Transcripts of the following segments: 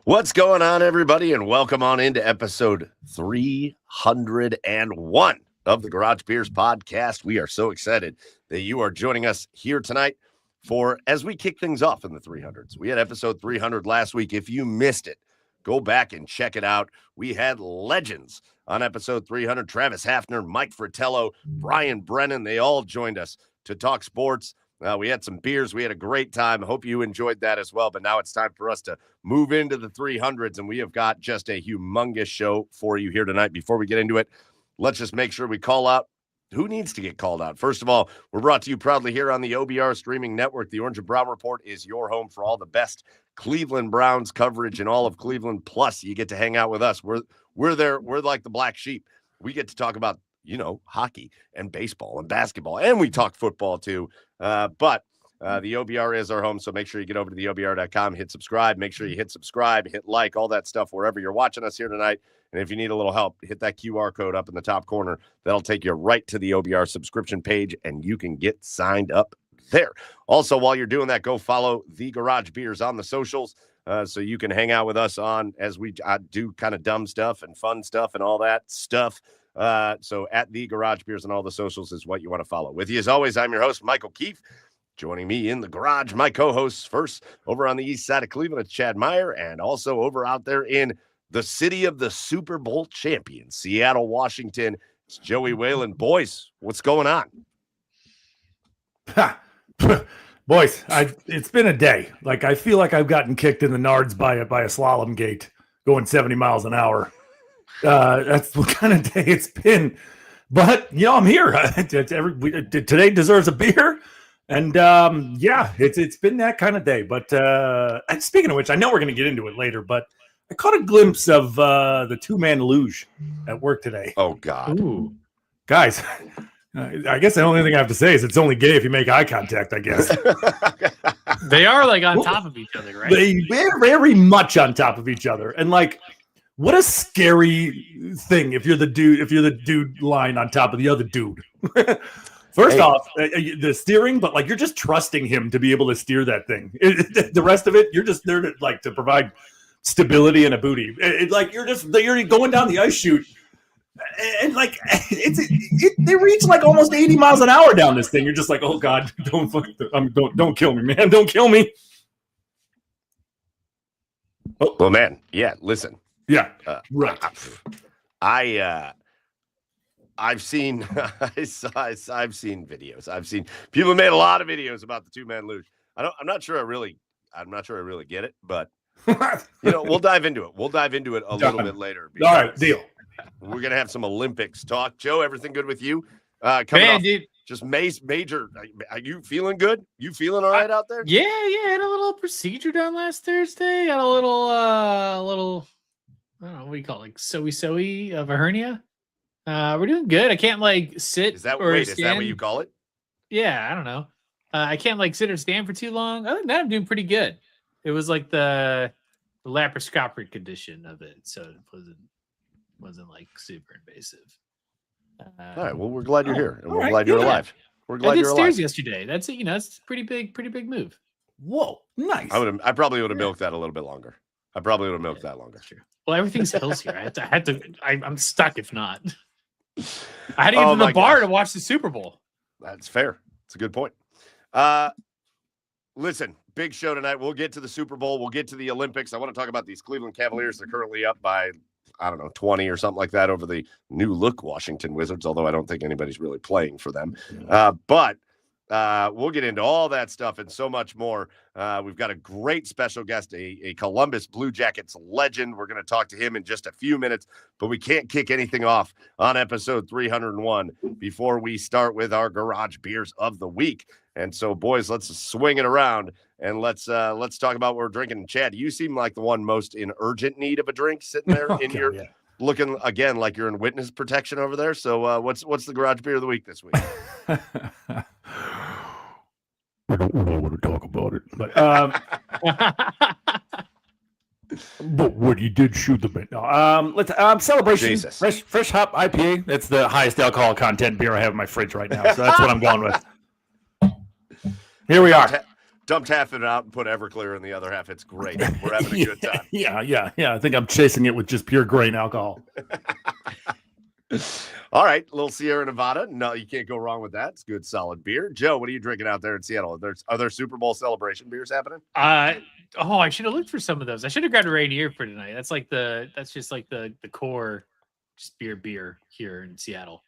What's going on, everybody, and welcome on into episode 301 of the Garage Beers podcast. We are so excited that you are joining us here tonight for as we kick things off in the 300s. We had episode 300 last week. If you missed it, go back and check it out. We had legends on episode 300. Travis Hafner, Mike Fratello, Brian Brennan. They all joined us to talk sports. We had some beers. We had a great time. Hope you enjoyed that as well. But now it's time for us to move into the 300s, and we have got just a humongous show for you here tonight. Before we get into it, let's just make sure we call out who needs to get called out. First of all, we're brought to you proudly here on the OBR streaming network. The Orange and Brown Report is your home for all the best Cleveland Browns coverage in all of Cleveland. Plus, you get to hang out with us. We're there. We're like the black sheep. We get to talk about, hockey and baseball and basketball, and we talk football too. But the OBR is our home, so make sure you get over to the OBR.com, hit subscribe. Make sure you hit subscribe, hit like, all that stuff wherever you're watching us here tonight. And if you need a little help, hit that QR code up in the top corner. That'll take you right to the OBR subscription page, and you can get signed up there. Also, while you're doing that, go follow the Garage Beers on the socials so you can hang out with us on as we do kind of dumb stuff and fun stuff and all that stuff. So at the Garage Beers and all the socials is what you want to follow. With you as always, I'm your host, Michael Keefe. Joining me in the garage, my co-hosts first over on the east side of Cleveland, it's Chad Meyer, and also over out there in the city of the Super Bowl champions, Seattle, Washington, it's Joey Whalen. Boys, what's going on? Boys, it's been a day. Like, I feel like I've gotten kicked in the nards by a slalom gate going 70 miles an hour. That's what kind of day it's been. But, I'm here. Today deserves a beer. And, it's been that kind of day. But and speaking of which, I know we're going to get into it later, but I caught a glimpse of the two-man luge at work today. Oh, God. Ooh. Guys, I guess the only thing I have to say is it's only gay if you make eye contact, I guess. They are, like, on top of each other, right? They're very much on top of each other. And, like, what a scary thing if you're the dude lying on top of the other dude. First off, the steering, but like you're just trusting him to be able to steer that thing. The rest of it, you're just there to provide stability and a booty. You're going down the ice chute, and like they reach like almost 80 miles an hour down this thing. You're just like, oh God, don't kill me, man, don't kill me. Oh. Well, man, yeah. Listen. Yeah, right. I've seen videos. I've seen people have made a lot of videos about the two-man luge. I'm not sure I really get it, but we'll dive into it. We'll dive into it a little bit later. All right, deal. We're gonna have some Olympics talk. Joe, everything good with you? Man, dude, Just major. Are you feeling good? You feeling all right out there? Yeah. I had a little procedure done last Thursday. Got a little, I don't know, what do you call it? Like soy of a hernia. We're doing good. I can't like sit Is that or Is stand. that what you call it? Yeah, I don't know. I can't like sit or stand for too long. Other than that, I'm doing pretty good. It was like the laparoscopic condition of it, so it wasn't like super invasive. All right. Well, we're glad you're here, and we're right, glad you're yeah. alive. We're I glad did you're stairs alive. yesterday. That's it. It's a pretty big move. Whoa, nice. I probably would have milked that a little bit longer. I probably would have milked that longer. That's true. Well, everything's hills here. I'm stuck if not. I had to get to the bar to watch the Super Bowl. That's fair. It's a good point. Listen, big show tonight. We'll get to the Super Bowl. We'll get to the Olympics. I want to talk about these Cleveland Cavaliers. They're currently up by, 20 or something like that over the new look Washington Wizards, although I don't think anybody's really playing for them. But we'll get into all that stuff and so much more. We've got a great special guest, a Columbus Blue Jackets legend. We're going to talk to him in just a few minutes, but we can't kick anything off on episode 301 before we start with our Garage Beers of the Week. And so, boys, let's swing it around and let's talk about what we're drinking. Chad, you seem like the one most in urgent need of a drink sitting there looking again like you're in witness protection over there. So what's the Garage Beer of the Week this week? I don't want to talk about it, but what you did shoot the bit. No, let's Celebration Jesus. fresh hop IPA. That's the highest alcohol content beer I have in my fridge right now, so that's what I'm going with. Here we are. Dumped half of it out and put Everclear in the other half. It's great. We're having a good time. Yeah. I think I'm chasing it with just pure grain alcohol. All right, little Sierra Nevada. No, you can't go wrong with that. It's good, solid beer. Joe, what are you drinking out there in Seattle? Are there Super Bowl celebration beers happening? I should have looked for some of those. I should have grabbed a Rainier for tonight. That's just like the core just beer here in Seattle.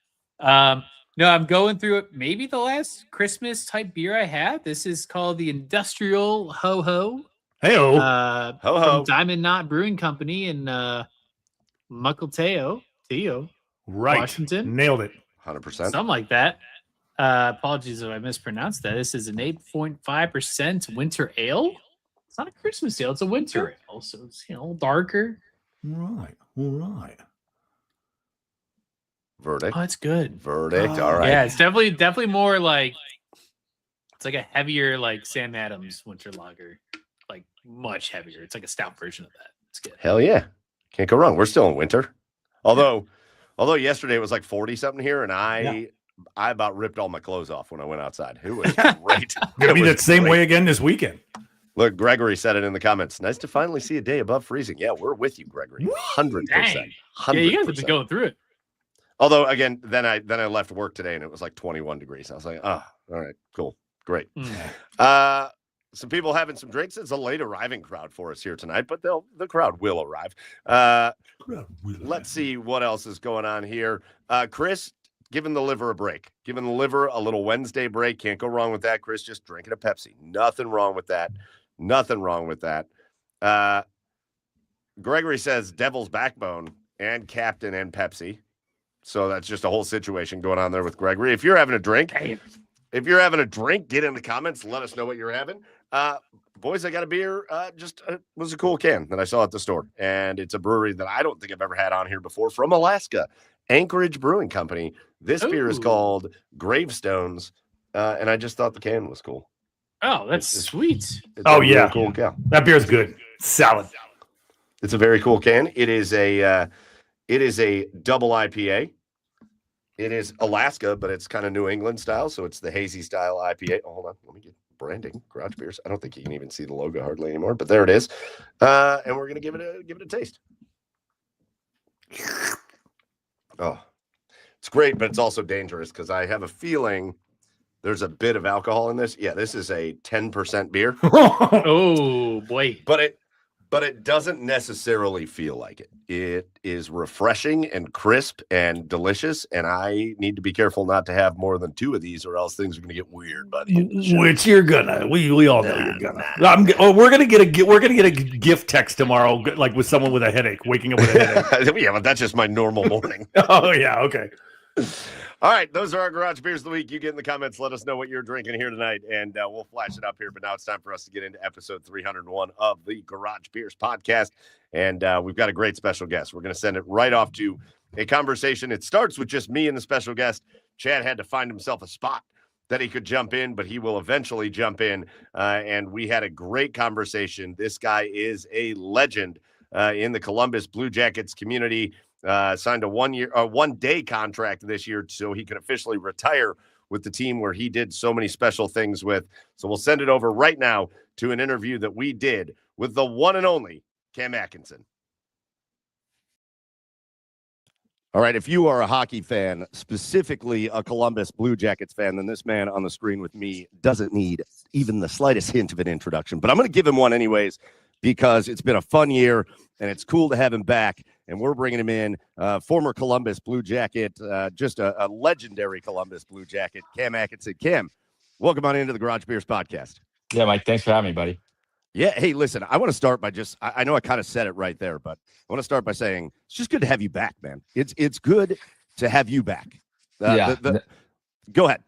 No, I'm going through it. Maybe the last Christmas type beer I had. This is called the Industrial Ho Ho. Hey-o. Ho ho. From Diamond Knot Brewing Company in Mukilteo, Right. Washington. Nailed it. 100%. Something like that. Apologies if I mispronounced that. This is an 8.5% winter ale. It's not a Christmas ale. It's a winter ale. So it's, darker. All right. Verdict. Oh, it's good. Verdict. All right. Yeah, it's definitely more like, it's like a heavier, like Sam Adams winter lager. Like much heavier. It's like a stout version of that. It's good. Hell yeah. Can't go wrong. We're still in winter. Although yesterday it was like 40 something here, and I about ripped all my clothes off when I went outside. It was great. Gonna be that same way again this weekend. Look, Gregory said it in the comments. Nice to finally see a day above freezing. Yeah, we're with you, Gregory. 100%. 100%. Yeah, you guys have been going through it. Although again, then I left work today and it was like 21 degrees. I was like, all right, cool, great. Some people having some drinks. It's a late arriving crowd for us here tonight, but the crowd will arrive. Let's see what else is going on here. Chris, giving the liver a break, giving the liver a little Wednesday break. Can't go wrong with that, Chris. Just drinking a Pepsi. Nothing wrong with that. Nothing wrong with that. Gregory says Devil's Backbone and Captain and Pepsi. So that's just a whole situation going on there with Gregory. If you're having a drink, get in the comments. Let us know what you're having. Boys, I got a beer. Was a cool can that I saw at the store. And it's a brewery that I don't think I've ever had on here before, from Alaska, Anchorage Brewing Company. This beer is called Gravestones. And I just thought the can was cool. Oh, that's sweet. Really cool can. That beer's good. Solid. It's a very cool can. It is a double IPA. It is Alaska, but it's kind of New England style, so it's the hazy style IPA. Oh, hold on, let me get branding. Garage Beers. I don't think you can even see the logo hardly anymore, but there it is. And we're gonna give it a taste. Oh, it's great, but it's also dangerous because I have a feeling there's a bit of alcohol in this. Yeah, this is a 10% beer. Oh boy! But it doesn't necessarily feel like it. It is refreshing and crisp and delicious, and I need to be careful not to have more than 2 of these, or else things are going to get weird. By the end of the show. Which you're gonna. We all know you're gonna. We're gonna get a gift text tomorrow, like with someone with a headache, waking up with a headache. Yeah, but that's just my normal morning. Oh yeah, okay. All right, those are our garage beers of the week. You get in the comments, let us know what you're drinking here tonight, and we'll flash it up here. But now it's time for us to get into episode 301 of the Garage Beers podcast, and we've got a great special guest. We're going to send it right off to a conversation. It starts with just me and the special guest. Chad had to find himself a spot that he could jump in, but he will eventually jump in, and we had a great conversation. This guy is a legend in the Columbus Blue Jackets community. Signed a 1-day contract this year so he could officially retire with the team where he did so many special things with. So we'll send it over right now to an interview that we did with the one and only Cam Atkinson. All right, if you are a hockey fan, specifically a Columbus Blue Jackets fan, then this man on the screen with me doesn't need even the slightest hint of an introduction. But I'm going to give him one anyways, because it's been a fun year and it's cool to have him back. And we're bringing him in, former Columbus Blue Jacket, just a legendary Columbus Blue Jacket, Cam Atkinson. Cam, welcome on into the Garage Beers podcast. Yeah, Mike, thanks for having me, buddy. Yeah, hey, listen, I want to start by I know I kind of said it right there, but I want to start by saying it's just good to have you back, man. It's good to have you back. Go ahead.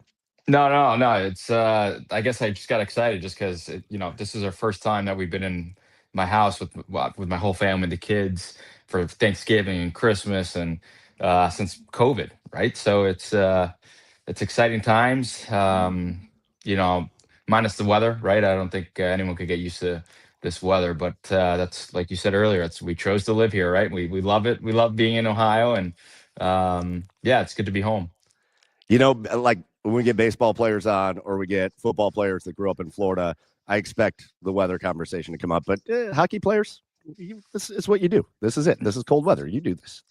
No. It's I guess I just got excited just because this is our first time that we've been in my house with my whole family, the kids, for Thanksgiving and Christmas, and since COVID, right? So it's exciting times. Minus the weather, right? I don't think anyone could get used to this weather, but that's like you said earlier. We chose to live here, right? We love it. We love being in Ohio, and it's good to be home. Like when we get baseball players on or we get football players that grew up in Florida, I expect the weather conversation to come up. But hockey players, this is what you do. This is it. This is cold weather. You do this.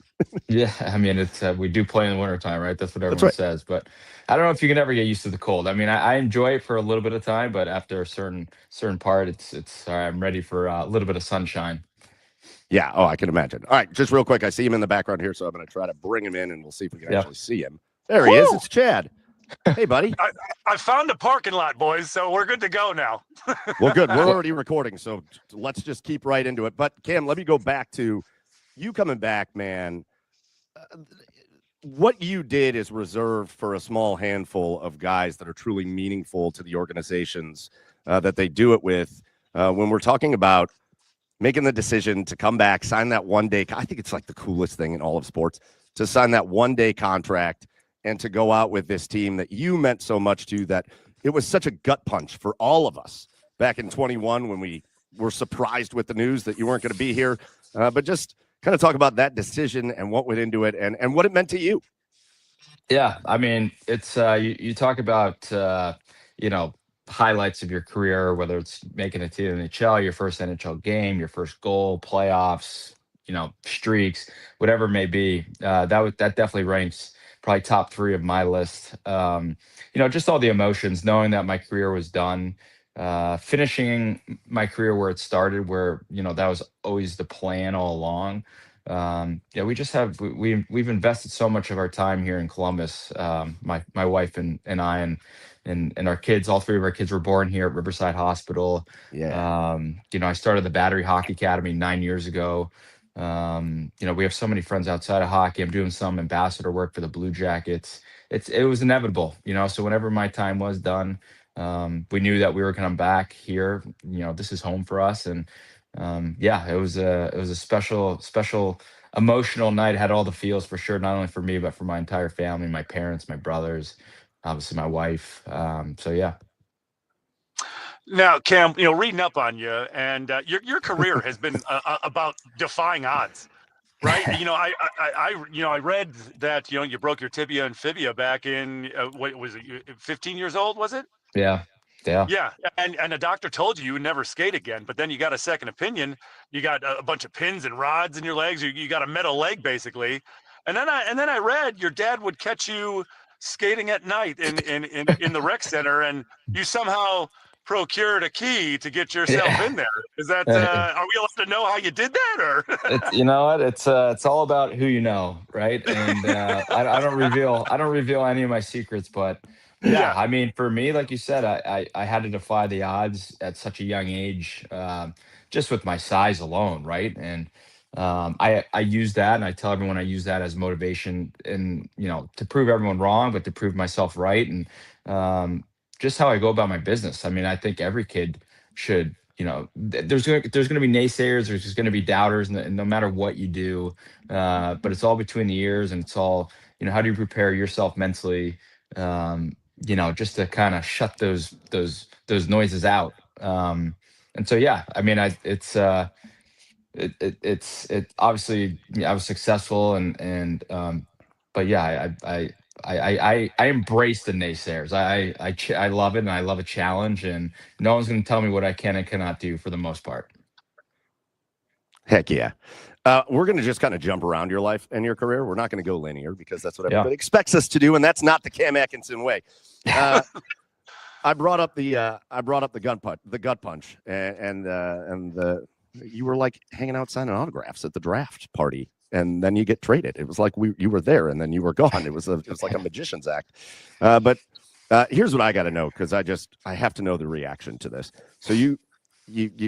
Yeah, I mean, it's we do play in the wintertime, right? That's what everyone says. But I don't know if you can ever get used to the cold. I mean, I enjoy it for a little bit of time, but after a certain part, it's I'm ready for a little bit of sunshine. Yeah. Oh, I can imagine. All right, just real quick, I see him in the background here, so I'm going to try to bring him in, and we'll see if we can actually see him. There he is. It's Chad. Hey, buddy. I found a parking lot, boys, so we're good to go now. Well, good. We're already recording, so let's just keep right into it. But, Cam, let me go back to you coming back, man. What you did is reserved for a small handful of guys that are truly meaningful to the organizations that they do it with. When we're talking about making the decision to come back, sign that 1-day, I think it's like the coolest thing in all of sports, to sign that 1-day contract and to go out with this team that you meant so much to, that it was such a gut punch for all of us back in 21 when we were surprised with the news that you weren't going to be here. But just kind of talk about that decision and what went into it and what it meant to you. Yeah, I mean, it's you talk about highlights of your career, whether it's making it to the NHL, your first NHL game, your first goal, playoffs, streaks, whatever it may be. That definitely ranks probably top 3 of my list. Just all the emotions, knowing that my career was done, finishing my career where it started, where that was always the plan all along. We just we've invested so much of our time here in Columbus. My wife and I and our kids, all 3 of our kids were born here at Riverside Hospital. Yeah. I started the Battery Hockey Academy 9 years ago. We have so many friends outside of hockey. I'm doing some ambassador work for the Blue Jackets. It was inevitable, so whenever my time was done, we knew that we were coming back here. This is home for us, and it was a special emotional night. It had all the feels for sure, not only for me but for my entire family, my parents, my brothers, obviously my wife. So yeah. Now, Cam, reading up on you, and your career has been about defying odds, right? I read that you broke your tibia and fibia back in what was it, 15 years old, was it? Yeah. And a doctor told you would never skate again, but then you got a second opinion. You got a bunch of pins and rods in your legs. You got a metal leg, basically. And then I read your dad would catch you skating at night in the rec center, and you somehow procured a key to get yourself in there. Is that are we allowed to know how you did that, or you know what? It's all about who you know, right? And I don't reveal any of my secrets, but yeah, I mean, for me, like you said, I had to defy the odds at such a young age, just with my size alone, right? And I use that, and I tell everyone I use that as motivation, and to prove everyone wrong, but to prove myself right, and um, just how I go about my business. I mean, I think every kid should. There's gonna be naysayers. There's just gonna be doubters, and no matter what you do, but it's all between the ears, and it's all how do you prepare yourself mentally, just to kind of shut those noises out. And so yeah, I mean, it's obviously I was successful, and but yeah, I embrace the naysayers. I love it, and I love a challenge, and no one's going to tell me what I can and cannot do for the most part. Heck yeah. We're going to just kind of jump around your life and your career. We're not going to go linear because that's what Yeah. everybody expects us to do, and that's not the Cam Atkinson way. I brought up the gut punch, and you were like hanging out signing autographs at the draft party, and then you get traded. It was like you were there, and then you were gone. It was like a magician's act. But here's what I got to know, because I have to know the reaction to this. So you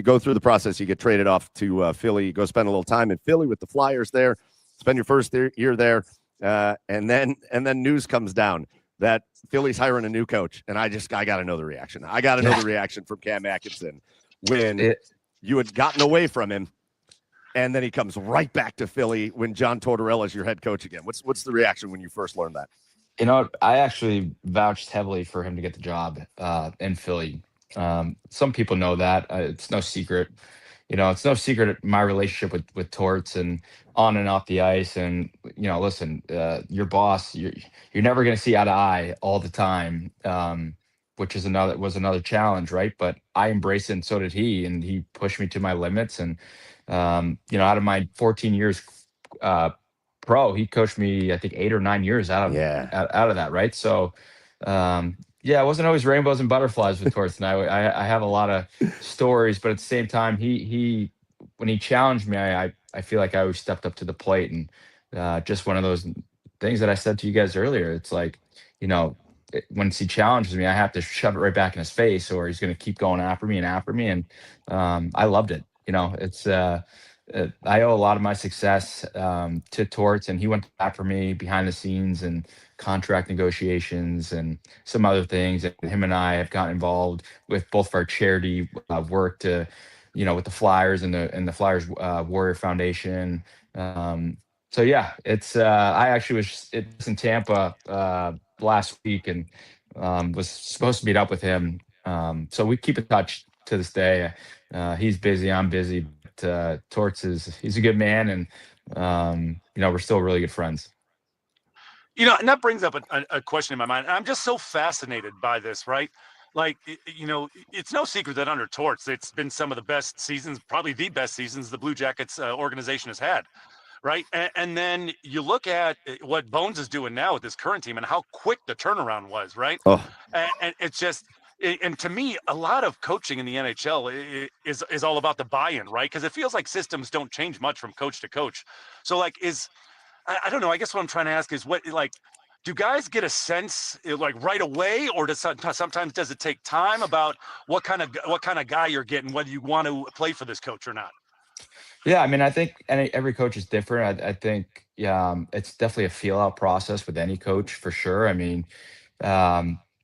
go through the process. You get traded off to Philly. You go spend a little time in Philly with the Flyers there. Spend your first year there, and then news comes down that Philly's hiring a new coach, and I got to know the reaction. I got to know the reaction from Cam Atkinson when you had gotten away from him, and then he comes right back to Philly when John Tortorella is your head coach again. What's the reaction when you first learned that? I actually vouched heavily for him to get the job in Philly. Some people know that. It's no secret. It's no secret my relationship with Torts, and on and off the ice. And listen, your boss, you're never going to see eye to eye all the time, which was another challenge, right? But I embraced it, and so did he, and he pushed me to my limits. And out of my 14 years pro, he coached me, I think, 8 or 9 years out of that, right? So it wasn't always rainbows and butterflies with Torts, and I have a lot of stories, but at the same time, he when he challenged me, I feel like I always stepped up to the plate. And just one of those things that I said to you guys earlier. It's like, once he challenges me, I have to shove it right back in his face, or he's going to keep going after me. And I loved it. It's I owe a lot of my success to Torts, and he went after me behind the scenes and contract negotiations and some other things. And him and I have gotten involved with both of our charity work to, with the Flyers and the Flyers Warrior Foundation. So yeah, it's I actually was in Tampa last week, and was supposed to meet up with him. So we keep in touch to this day. He's busy, I'm busy. Torts he's a good man, and we're still really good friends. And that brings up a question in my mind. I'm just so fascinated by this, right? Like, it's no secret that under Torts, it's been some of the best seasons, probably the best seasons the Blue Jackets organization has had, right? And then you look at what Bones is doing now with this current team and how quick the turnaround was, right? Oh. And it's just, and to me, a lot of coaching in the NHL is all about the buy-in, right? Because it feels like systems don't change much from coach to coach. So like, I don't know. I guess what I'm trying to ask is do guys get a sense like right away, or sometimes does it take time about what kind of guy you're getting, whether you want to play for this coach or not? Yeah, I mean, I think every coach is different. I think it's definitely a feel out process with any coach for sure. I mean,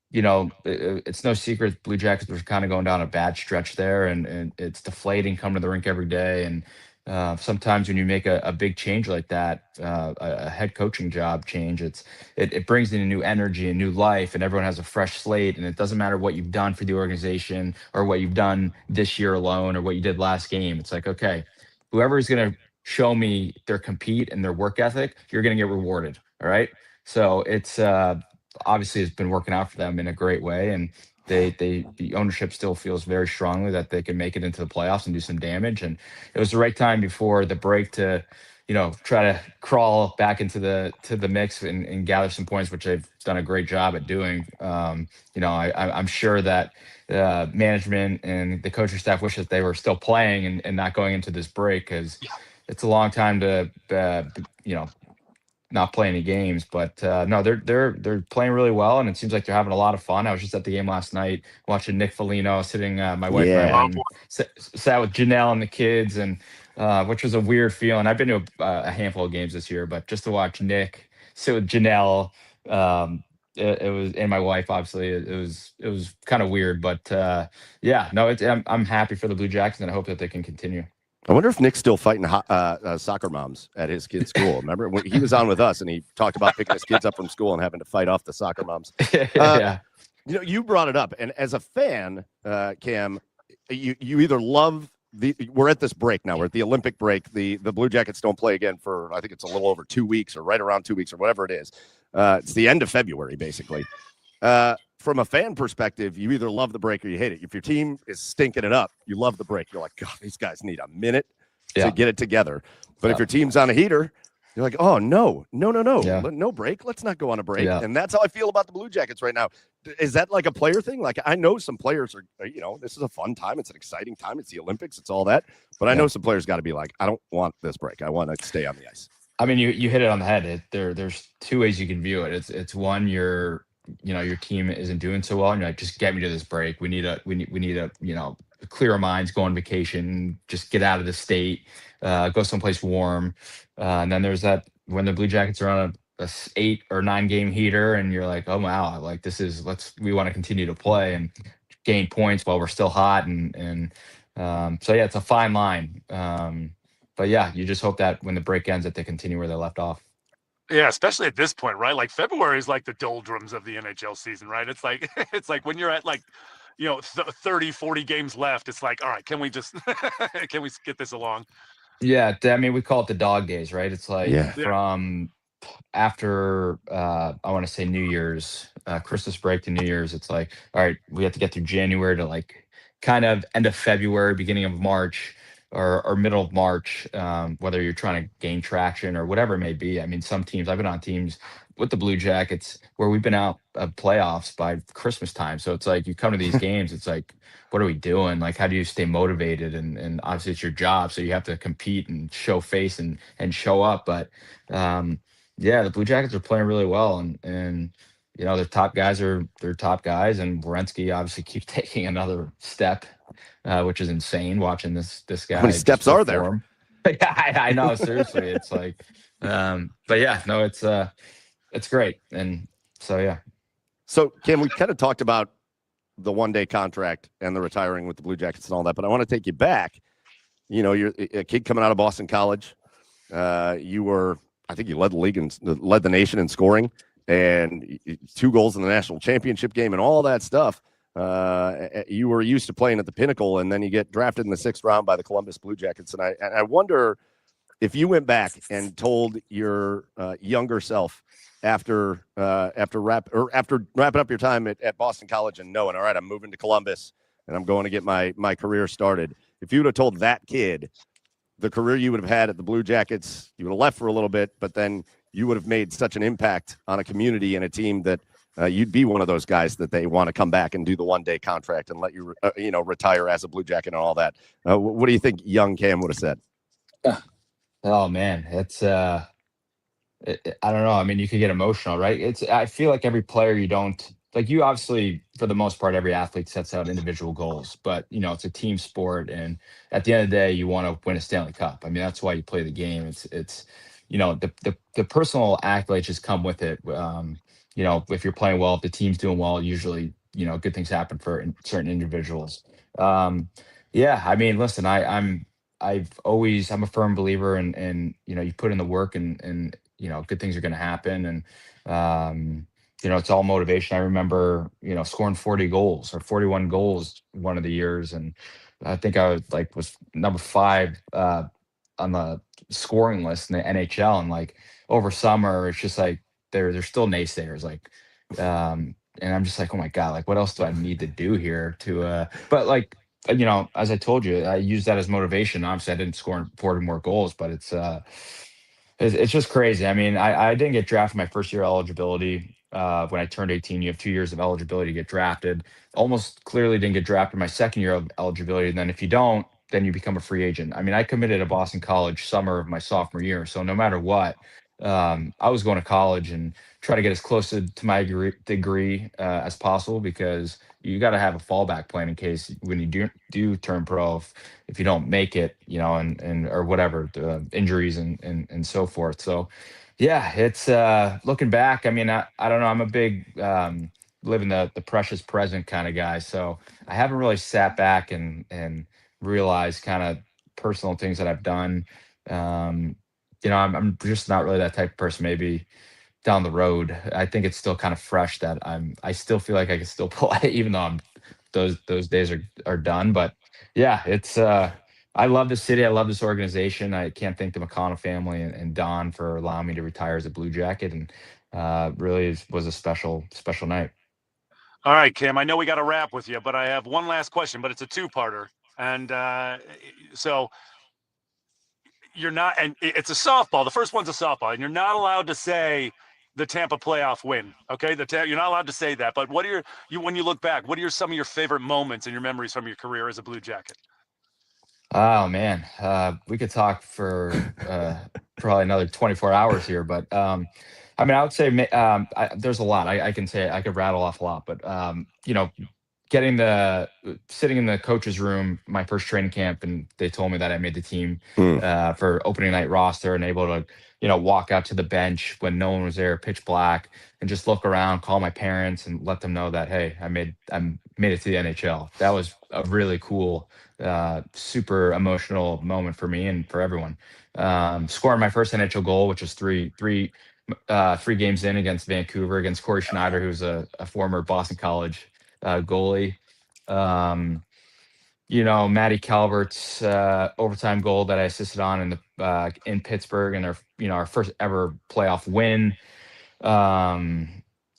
it's no secret Blue Jackets were kind of going down a bad stretch there, and it's deflating coming to the rink every day. And sometimes when you make a big change like that, a head coaching job change, it brings in a new energy, a new life, and everyone has a fresh slate. And it doesn't matter what you've done for the organization or what you've done this year alone or what you did last game. It's like, okay, whoever's going to show me their compete and their work ethic, you're going to get rewarded. All right. So it's obviously it's been working out for them in a great way. And the ownership still feels very strongly that they can make it into the playoffs and do some damage. And it was the right time before the break to, try to crawl back into the mix and gather some points, which they've done a great job at doing. I'm sure that management and the coaching staff wish that they were still playing and not going into this break, because it's a long time to, not play any games. But no, they're playing really well, and it seems like they're having a lot of fun. I was just at the game last night watching Nick Foligno sitting. My wife and I went and sat with Janelle and the kids, and which was a weird feeling. I've been to a handful of games this year, but just to watch Nick sit with Janelle, it was, and my wife, obviously, it was kind of weird, but yeah, no, I'm happy for the Blue Jackets, and I hope that they can continue. I wonder if Nick's still fighting soccer moms at his kid's school. Remember when he was on with us and he talked about picking his kids up from school and having to fight off the soccer moms. Yeah. You brought it up, and as a fan, Cam, you either love we're at this break now. We're at the Olympic break. The Blue Jackets don't play again for, I think it's a little over 2 weeks or right around 2 weeks or whatever it is. It's the end of February, basically. From a fan perspective, you either love the break or you hate it. If your team is stinking it up, you love the break. You're like, God, these guys need a minute to get it together. But if your team's on a heater, you're like, oh, no, no break. Let's not go on a break. Yeah. And that's how I feel about the Blue Jackets right now. Is that like a player thing? Like, I know some players are, this is a fun time. It's an exciting time. It's the Olympics. It's all that. But I know some players got to be like, I don't want this break. I want to stay on the ice. I mean, you hit it on the head. There's two ways you can view it. It's one, your team isn't doing so well, and you're like, just get me to this break. We need a clear our minds, go on vacation, just get out of the state, go someplace warm. And then there's that when the Blue Jackets are on a 8 or 9 game heater, and you're like, oh wow, like we want to continue to play and gain points while we're still hot, and so yeah, it's a fine line. But yeah, you just hope that when the break ends, that they continue where they left off. Yeah, especially at this point, right? Like February is like the doldrums of the NHL season, right? It's like when you're at 30, 40 games left, it's like, all right, can we just can we get this along? Yeah, I mean, we call it the dog days, right? It's like from after I want to say New Year's, Christmas break to New Year's, it's like, all right, we have to get through January to like kind of end of February, beginning of March, or middle of March, whether you're trying to gain traction or whatever it may be. I mean, some teams, I've been on teams with the Blue Jackets where we've been out of playoffs by Christmas time. So it's like you come to these games, it's like, what are we doing? Like, how do you stay motivated? And obviously it's your job, so you have to compete and show face and show up. But yeah, the Blue Jackets are playing really well, and their top guys they're top guys, and Werenski obviously keeps taking another step, which is insane watching this guy. How many steps are there? Yeah, I know, seriously. It's like, but yeah, no, it's great, and so yeah. So Cam, we kind of talked about the 1-day contract and the retiring with the Blue Jackets and all that, but I want to take you back. You're a kid coming out of Boston College. I think you led the league and led the nation in scoring, and 2 goals in the national championship game and all that stuff. You were used to playing at the pinnacle, and then you get drafted in the 6th round by the Columbus Blue Jackets. And I wonder if you went back and told your younger self after wrapping up your time at Boston College and knowing, all right, I'm moving to Columbus and I'm going to get my career started. If you would have told that kid the career you would have had at the Blue Jackets, you would have left for a little bit, but then you would have made such an impact on a community and a team that you'd be one of those guys that they want to come back and do the 1-day contract and let you, retire as a Blue Jacket and all that. What do you think young Cam would have said? Oh man, it's I don't know. I mean, you could get emotional, right? I feel like every player you obviously, for the most part, every athlete sets out individual goals, but it's a team sport, and at the end of the day, you want to win a Stanley Cup. I mean, that's why you play the game. It's the personal accolades just come with it. If you're playing well, if the team's doing well, usually good things happen for certain individuals. Yeah, I mean, listen, I'm a firm believer in you put in the work, and good things are going to happen, and it's all motivation. I remember scoring 40 goals or 41 goals one of the years, and I think I was number 5 on the scoring list in the NHL, and like over summer, it's just like there's still naysayers, like and I'm just like, oh my God, like what else do I need to do here to but like as I told you, I use that as motivation. Obviously I didn't score 40 more goals, but it's just crazy. I mean, I didn't get drafted my first year eligibility. When I turned 18, you have 2 years of eligibility to get drafted. Almost clearly didn't get drafted my second year of eligibility. And then if you don't, then you become a free agent. I mean, I committed to Boston College summer of my sophomore year. So no matter what, I was going to college and try to get as close to my degree as possible, because you got to have a fallback plan in case when you do turn pro, if you don't make it, and or whatever, injuries and so forth. So yeah, it's looking back. I mean, I don't know. I'm a big living the precious present kind of guy. So I haven't really sat back and realized kind of personal things that I've done. I'm just not really that type of person. Maybe down the road, I think it's still kind of fresh that I still feel like I can still play, even though those days are done. But yeah, it's I love the city. I love this organization. I can't thank the McConnell family and Don for allowing me to retire as a Blue Jacket, and really was a special night. All right, Cam, I know we got to wrap with you, but I have one last question, but it's a two-parter. And so you're not, and it's a softball. The first one's a softball, and you're not allowed to say the Tampa playoff win. Okay, you're not allowed to say that. But what are when you look back, what are some of your favorite moments and your memories from your career as a Blue Jacket? Oh man, we could talk for probably another 24 hours here, but I mean, I would say there's a lot. I can say I could rattle off a lot, but sitting in the coach's room my first training camp, and they told me that I made the team for opening night roster, and able to walk out to the bench when no one was there, pitch black, and just look around, call my parents, and let them know that, hey, I made it to the NHL. That was a really cool, super emotional moment for me and for everyone. Scoring my first NHL goal, which was three games in against Vancouver, against Corey Schneider, who's a former Boston College goalie. Matty Calvert's overtime goal that I assisted on in Pittsburgh, and our first ever playoff win.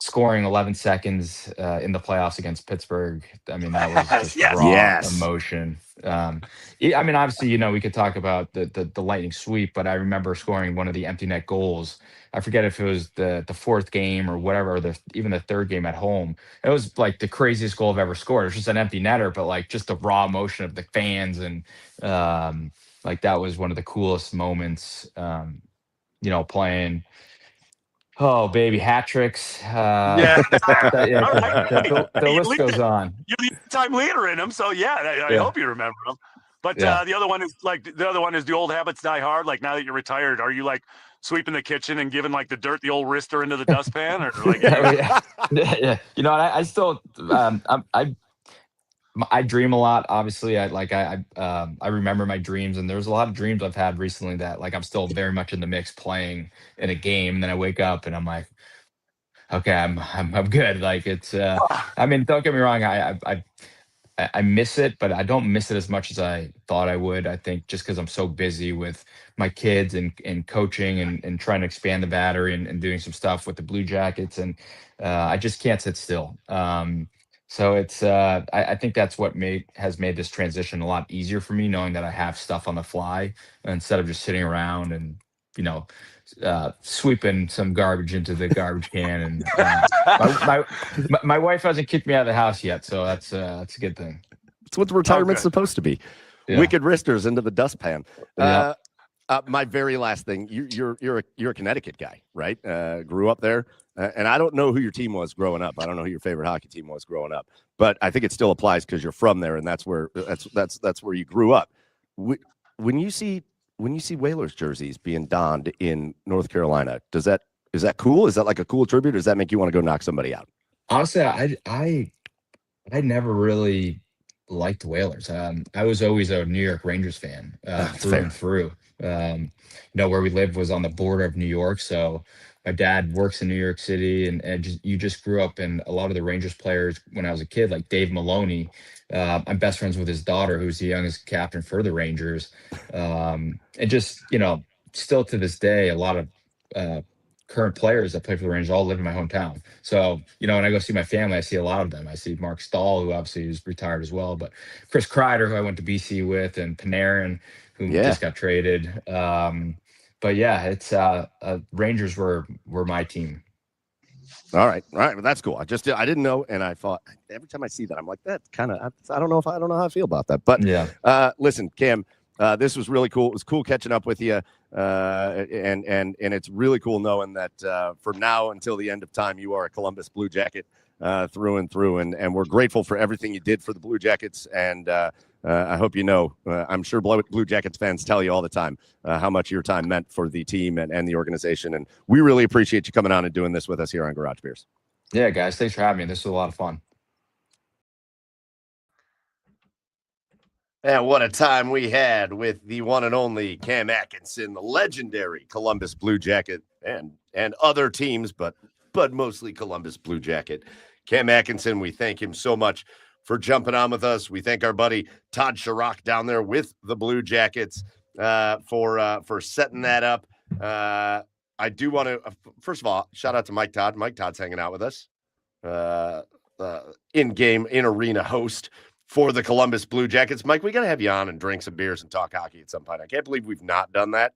Scoring 11 seconds in the playoffs against Pittsburgh. I mean, that was just raw emotion. I mean, obviously, we could talk about the lightning sweep, but I remember scoring one of the empty net goals. I forget if it was the fourth game or whatever, or even the third game at home. It was like the craziest goal I've ever scored. It was just an empty netter, but like just the raw emotion of the fans, and like that was one of the coolest moments. Playing. Oh, baby, hat tricks. The list goes on. You're the time leader in them, so I hope you remember them. But the other one is the old habits die hard. Like, now that you're retired, are you like sweeping the kitchen and giving like the old wrister into the dustpan, or like? Yeah. I still I dream a lot. Obviously, I remember my dreams, and there's a lot of dreams I've had recently that like I'm still very much in the mix playing in a game. And then I wake up and I'm like, okay, I'm good. Like it's I mean, don't get me wrong, I miss it, but I don't miss it as much as I thought I would. I think just because I'm so busy with my kids and coaching and trying to expand the battery and doing some stuff with the Blue Jackets, and I just can't sit still. So it's I think that's what has made this transition a lot easier for me, knowing that I have stuff on the fly instead of just sitting around and sweeping some garbage into the garbage can. And my wife hasn't kicked me out of the house yet, so that's a good thing. It's what the retirement's supposed to be. Yeah. Wicked wristers into the dustpan. Yeah. My very last thing, you're a Connecticut guy, right? Grew up there, and I don't know who your team was growing up. I don't know who your favorite hockey team was growing up, but I think it still applies because you're from there, and that's where you grew up. When you see Whalers jerseys being donned in North Carolina, is that cool? Is that like a cool tribute, or does that make you want to go knock somebody out? Honestly, I never really liked Whalers. I was always a New York Rangers fan through and through. Where we lived was on the border of New York, so my dad works in New York City, and you just grew up in a lot of the Rangers players when I was a kid, like Dave Maloney. I'm best friends with his daughter, who's the youngest captain for the Rangers. And just, still to this day, a lot of current players that play for the Rangers all live in my hometown. So, when I go see my family, I see a lot of them. I see Mark Stahl, who obviously is retired as well, but Chris Kreider, who I went to BC with, and Panarin, who just got traded. But yeah, it's Rangers were my team. All right. Well, that's cool. I didn't know, and I thought every time I see that, I'm like, that kind of. I don't know how I feel about that. But yeah. Listen, Cam, this was really cool. It was cool catching up with you, and it's really cool knowing that from now until the end of time, you are a Columbus Blue Jacket. through and through. And we're grateful for everything you did for the Blue Jackets. And I hope you know, I'm sure Blue Jackets fans tell you all the time how much your time meant for the team and the organization. And we really appreciate you coming on and doing this with us here on Garage Beers. Yeah, guys, thanks for having me. This was a lot of fun. And what a time we had with the one and only Cam Atkinson, the legendary Columbus Blue Jacket, and other teams, but mostly Columbus Blue Jacket. Cam Atkinson, we thank him so much for jumping on with us. We thank our buddy Todd Chirac down there with the Blue Jackets for setting that up. I do want to, first of all, shout out to Mike Todd. Mike Todd's hanging out with us, in-arena host for the Columbus Blue Jackets. Mike, we got to have you on and drink some beers and talk hockey at some point. I can't believe we've not done that.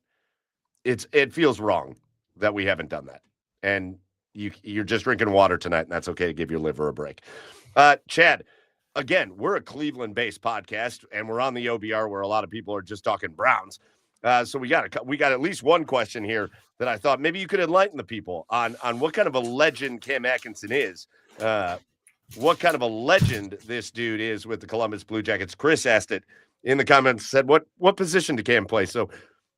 It feels wrong that we haven't done that. And you're just drinking water tonight, and that's okay to give your liver a break. Chad, again, we're a Cleveland-based podcast, and we're on the OBR where a lot of people are just talking Browns. So we got at least one question here that I thought maybe you could enlighten the people on what kind of a legend Cam Atkinson is. What kind of a legend this dude is with the Columbus Blue Jackets. Chris asked it in the comments, said, what position did Cam play? So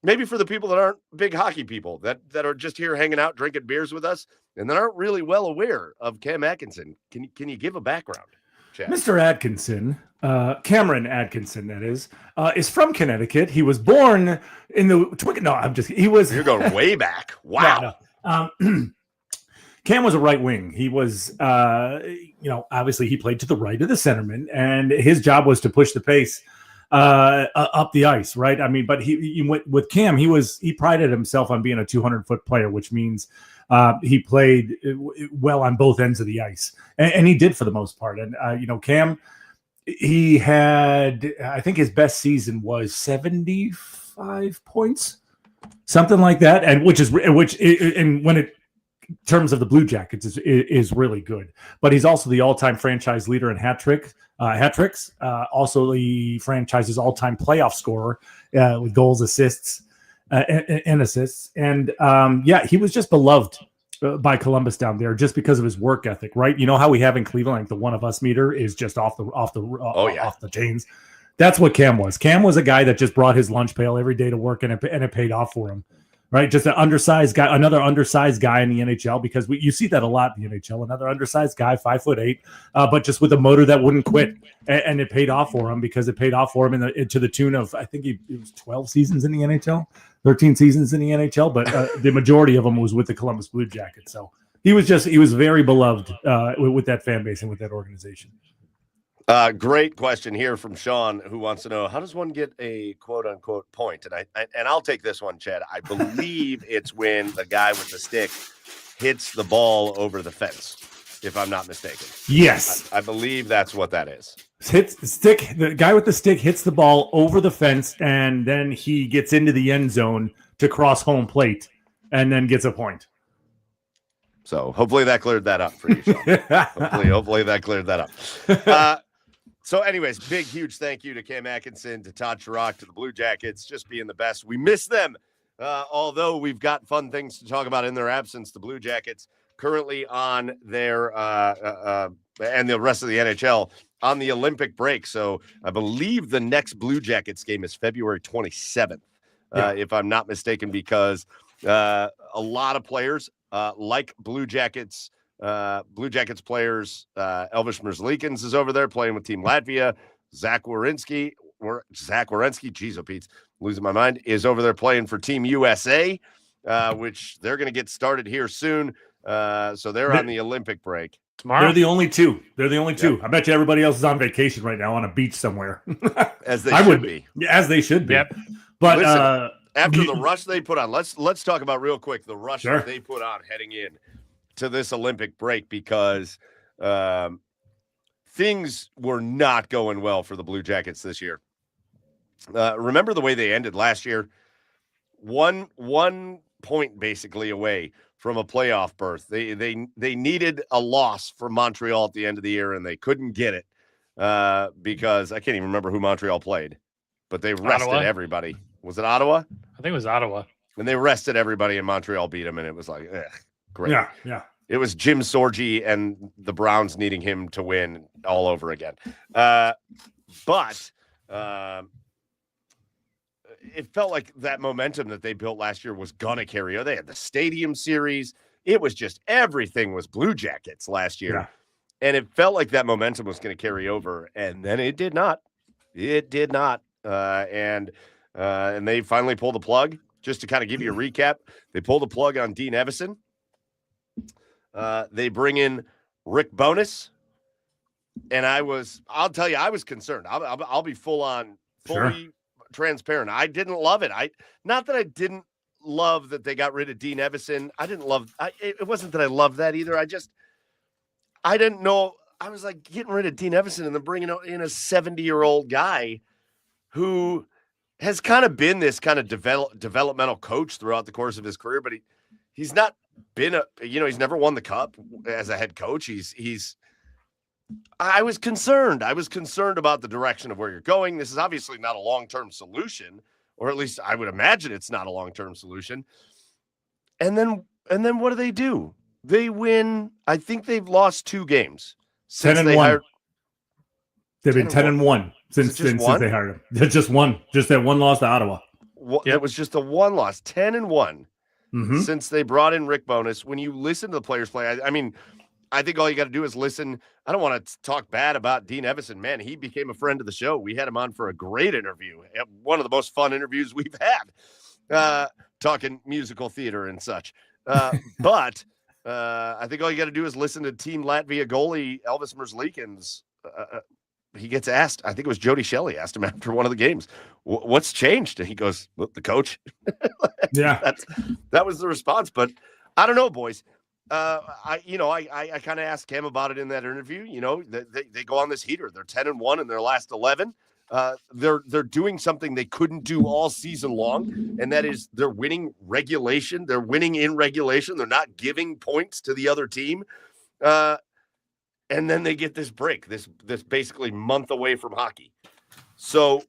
maybe for the people that aren't big hockey people, that are just here hanging out, drinking beers with us, and that aren't really well aware of Cam Atkinson, can you give a background, Chad? Mr. Atkinson, Cameron Atkinson, that is from Connecticut. He was born in the no, I'm just he was. You're going way back. Wow. No. Cam was a right wing. He was, obviously he played to the right of the centerman, and his job was to push the pace up the ice, right? I mean, but he went with Cam. He prided himself on being a 200-foot player, which means he played well on both ends of the ice, and he did for the most part. And Cam, he had, I think his best season was 75 points, something like that, and when it terms of the Blue Jackets is really good, but he's also the all-time franchise leader in hat tricks, also the franchise's all-time playoff scorer with goals, assists, and assists. And he was just beloved by Columbus down there just because of his work ethic, right? You know how we have in Cleveland, like the one of us meter is just off the chains. That's what Cam was. Cam was a guy that just brought his lunch pail every day to work, and it paid off for him. Right, just another undersized guy in the NHL, because you see that a lot in the NHL. Another undersized guy, 5'8", but just with a motor that wouldn't quit, and it paid off for him because it paid off for him to the tune of, I think it was 12 seasons in the NHL, 13 seasons in the NHL, but the majority of them was with the Columbus Blue Jackets. So he was very beloved with that fan base and with that organization. Great question here from Sean, who wants to know, how does one get a quote unquote point? And I'll take this one, Chad. I believe it's when the guy with the stick hits the ball over the fence, if I'm not mistaken. Yes. I believe that's what that is. The guy with the stick hits the ball over the fence, and then he gets into the end zone to cross home plate and then gets a point. So hopefully that cleared that up for you, Sean. hopefully that cleared that up. So anyways, big, huge thank you to Cam Atkinson, to Todd Chirac, to the Blue Jackets, just being the best. We miss them, although we've got fun things to talk about in their absence. The Blue Jackets currently on their and the rest of the NHL on the Olympic break. So I believe the next Blue Jackets game is February 27th, if I'm not mistaken, because a lot of players like Blue Jackets players, Elvis Merzlikins is over there playing with Team Latvia. Zach Werenski, geez, oh Pete, losing my mind, is over there playing for Team USA, which they're going to get started here soon. So they're on the Olympic break. Tomorrow? They're the only two. Yep. I bet you everybody else is on vacation right now on a beach somewhere. As they should be. As they should be. Yep. But listen, after the rush they put on, let's talk about real quick the rush that they put on heading in to this Olympic break, because things were not going well for the Blue Jackets this year. Remember the way they ended last year? One point basically away from a playoff berth. They needed a loss from Montreal at the end of the year, and they couldn't get it because I can't even remember who Montreal played, but they rested everybody. Was it Ottawa? I think it was Ottawa. And they rested everybody, and Montreal beat them, and it was like, great. Yeah. It was Jim Sorgi and the Browns needing him to win all over again. But it felt like that momentum that they built last year was going to carry over. They had the Stadium Series. It was just everything was Blue Jackets last year. Yeah. And it felt like that momentum was going to carry over. And then it did not. It did not. And they finally pulled the plug. Just to kind of give you a recap, they pulled the plug on Dean Evison. They bring in Rick Bowness. And I'll tell you, I was concerned. I'll be fully transparent. I didn't love it. Not that I didn't love that they got rid of Dean Evison. It wasn't that I loved that either. I didn't know. I was like getting rid of Dean Evison and then bringing in a 70-year-old guy who has kind of been this kind of developmental coach throughout the course of his career, but he's not been he's never won the cup as a head coach. I was concerned. I was concerned about the direction of where you're going. This is obviously not a long-term solution, or at least I would imagine it's not a long-term solution. And then what do? They win. I think they've lost 2 games. 10-1. They've been 10-1 since they hired him. They're just one. Just that one loss to Ottawa. It was just a 1 loss. 10-1 since they brought in Rick Bowness. When you listen to the players play, I think all you got to do is listen. I don't want to talk bad about Dean Evison. Man, he became a friend of the show. We had him on for a great interview. One of the most fun interviews we've had, talking musical theater and such. But I think all you got to do is listen to Team Latvia goalie Elvis Merzlikins. He gets asked, I think it was Jody Shelley asked him after one of the games, what's changed? And he goes, well, the coach. Yeah. That was the response. But I don't know, boys. I kind of asked Cam about it in that interview. They go on this heater. They're 10-1 in their last 11. They're doing something they couldn't do all season long, and that is they're winning regulation. They're winning in regulation. They're not giving points to the other team. And then they get this break, this basically month away from hockey. So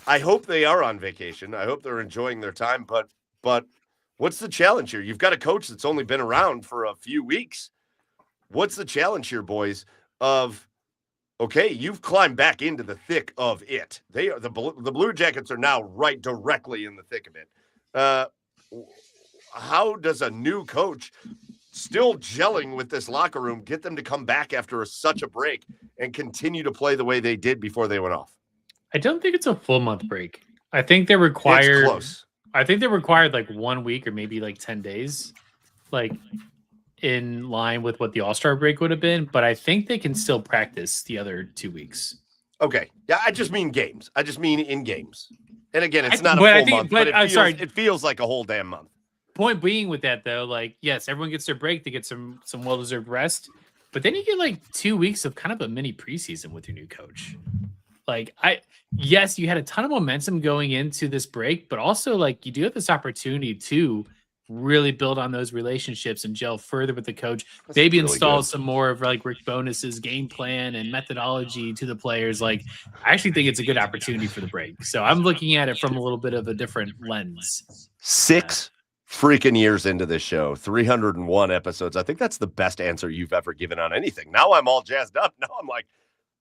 I hope they are on vacation. I hope they're enjoying their time. But what's the challenge here? You've got a coach that's only been around for a few weeks. What's the challenge here, boys? Okay, you've climbed back into the thick of it. They are the Blue Jackets are now right directly in the thick of it. How does a new coach still gelling with this locker room get them to come back after such a break and continue to play the way they did before they went off? I don't think it's a full month break. I think they require It's close. I think they required like 1 week or maybe like 10 days, like in line with what the All-Star break would have been. But I think they can still practice the other 2 weeks. Okay. Yeah, I just mean games. I just mean in games. And again, it's not a full month, but it feels like a whole damn month. Point being with that though, like, yes, everyone gets their break. They get some well-deserved rest. But then you get like 2 weeks of kind of a mini preseason with your new coach. Like, yes, you had a ton of momentum going into this break, but also like you do have this opportunity to really build on those relationships and gel further with the coach. Maybe really install some more of like Rick Bowness's game plan and methodology to the players. Like, I actually think it's a good opportunity for the break. So I'm looking at it from a little bit of a different lens. 6 freaking years into this show, 301 episodes. I think that's the best answer you've ever given on anything. Now I'm all jazzed up. Now I'm like,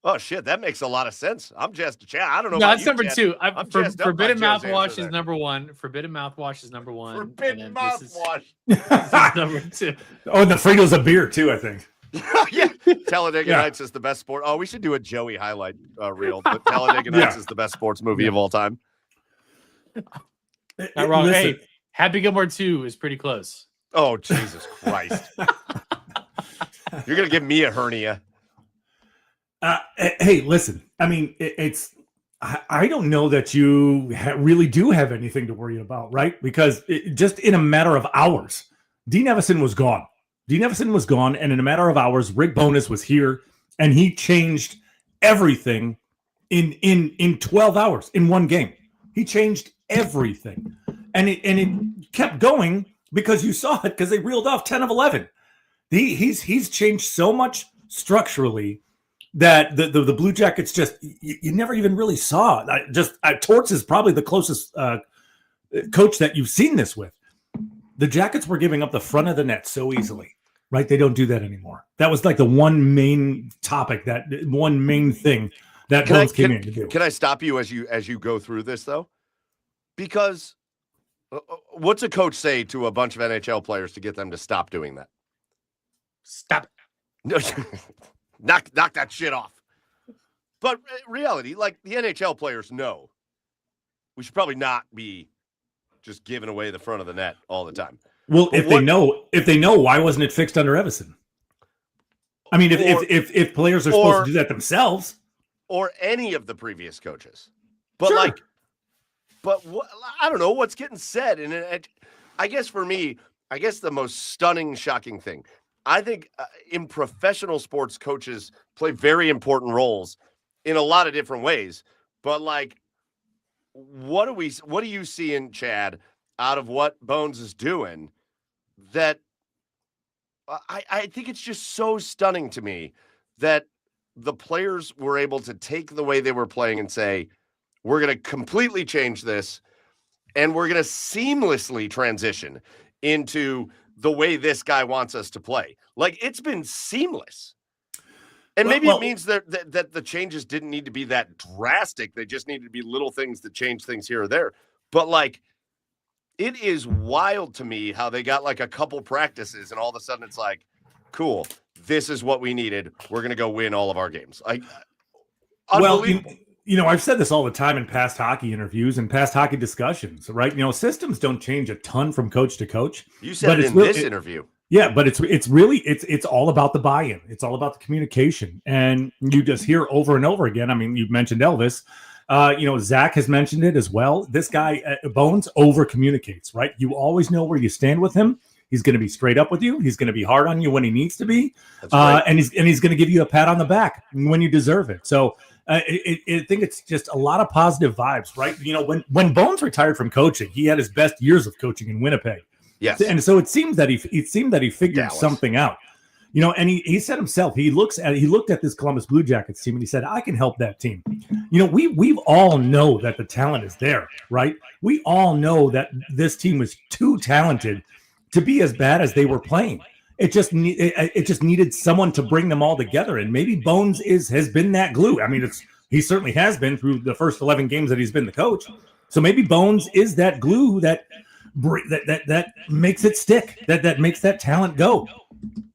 oh shit, that makes a lot of sense. I'm jazzed. I don't know. No, that's number 2. Forbidden mouthwash is number 1. Forbidden mouthwash is number 1. Forbidden mouthwash. This is number 2. Oh, and the Fritos of beer too, I think. Yeah, Talladega Nights is the best sport. Oh, we should do a Joey highlight reel. But Talladega Nights is the best sports movie of all time. Not wrong. Hey, Happy Gilmore 2 is pretty close. Oh, Jesus Christ. You're going to give me a hernia. Hey, listen, I mean, I don't know that you really do have anything to worry about, right? Because just in a matter of hours, Dean Evison was gone. And in a matter of hours, Rick Bowness was here, and he changed everything in 12 hours in one game. He changed everything. And it kept going because you saw it, because they reeled off 10 of 11. He's changed so much structurally that the Blue Jackets just you never even really saw. Torts is probably the closest coach that you've seen this with. The Jackets were giving up the front of the net so easily, right? They don't do that anymore. That was like the one main topic, that one main thing that Bones came in to do. Can I stop you as you go through this though? Because what's a coach say to a bunch of NHL players to get them to stop doing that? Stop it. No, knock that shit off. But reality, like the NHL players know, we should probably not be just giving away the front of the net all the time. Well, if they know, why wasn't it fixed under Evason? I mean, if players are supposed to do that themselves, or any of the previous coaches, but sure. I don't know what's getting said, and I guess for me, the most stunning, shocking thing, I think in professional sports, coaches play very important roles in a lot of different ways. But like, what do you see in Chad out of what Bones is doing? That I think it's just so stunning to me that the players were able to take the way they were playing and say, we're going to completely change this, and we're going to seamlessly transition into the way this guy wants us to play. Like, it's been seamless. And maybe it means that the changes didn't need to be that drastic. They just needed to be little things that change things here or there. But like, it is wild to me how they got like a couple practices and all of a sudden it's like, cool, this is what we needed. We're going to go win all of our games. Like, unbelievable. Well, you know, I've said this all the time in past hockey interviews and past hockey discussions, right? You know, systems don't change a ton from coach to coach. You said it in this interview. Yeah, but it's really all about the buy-in. It's all about the communication. And you just hear over and over again. I mean, you've mentioned Elvis. You know, Zach has mentioned it as well. This guy, Bones, over communicates, right? You always know where you stand with him. He's going to be straight up with you. He's going to be hard on you when he needs to be. Right. And he's going to give you a pat on the back when you deserve it. So I think it's just a lot of positive vibes, right? You know, when Bones retired from coaching, he had his best years of coaching in Winnipeg. Yes. And so it seemed that he figured Dallas. something out. You know, and he said himself, he looked at this Columbus Blue Jackets team and he said, I can help that team. You know, we all know that the talent is there, right? We all know that this team was too talented to be as bad as they were playing. It just needed someone to bring them all together. And maybe Bones has been that glue. I mean, he certainly has been through the first 11 games that he's been the coach. So maybe Bones is that glue that makes it stick, that makes that talent go.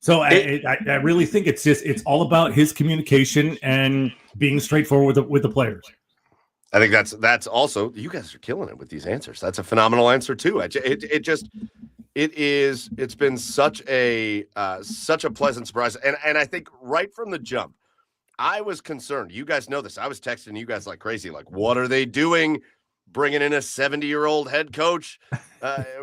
So I really think it's all about his communication and being straightforward with the players. I think that's also, you guys are killing it with these answers. That's a phenomenal answer too. It's been such a pleasant surprise. And I think right from the jump, I was concerned. You guys know this. I was texting you guys like crazy. Like, what are they doing? Bringing in a 70-year-old head coach,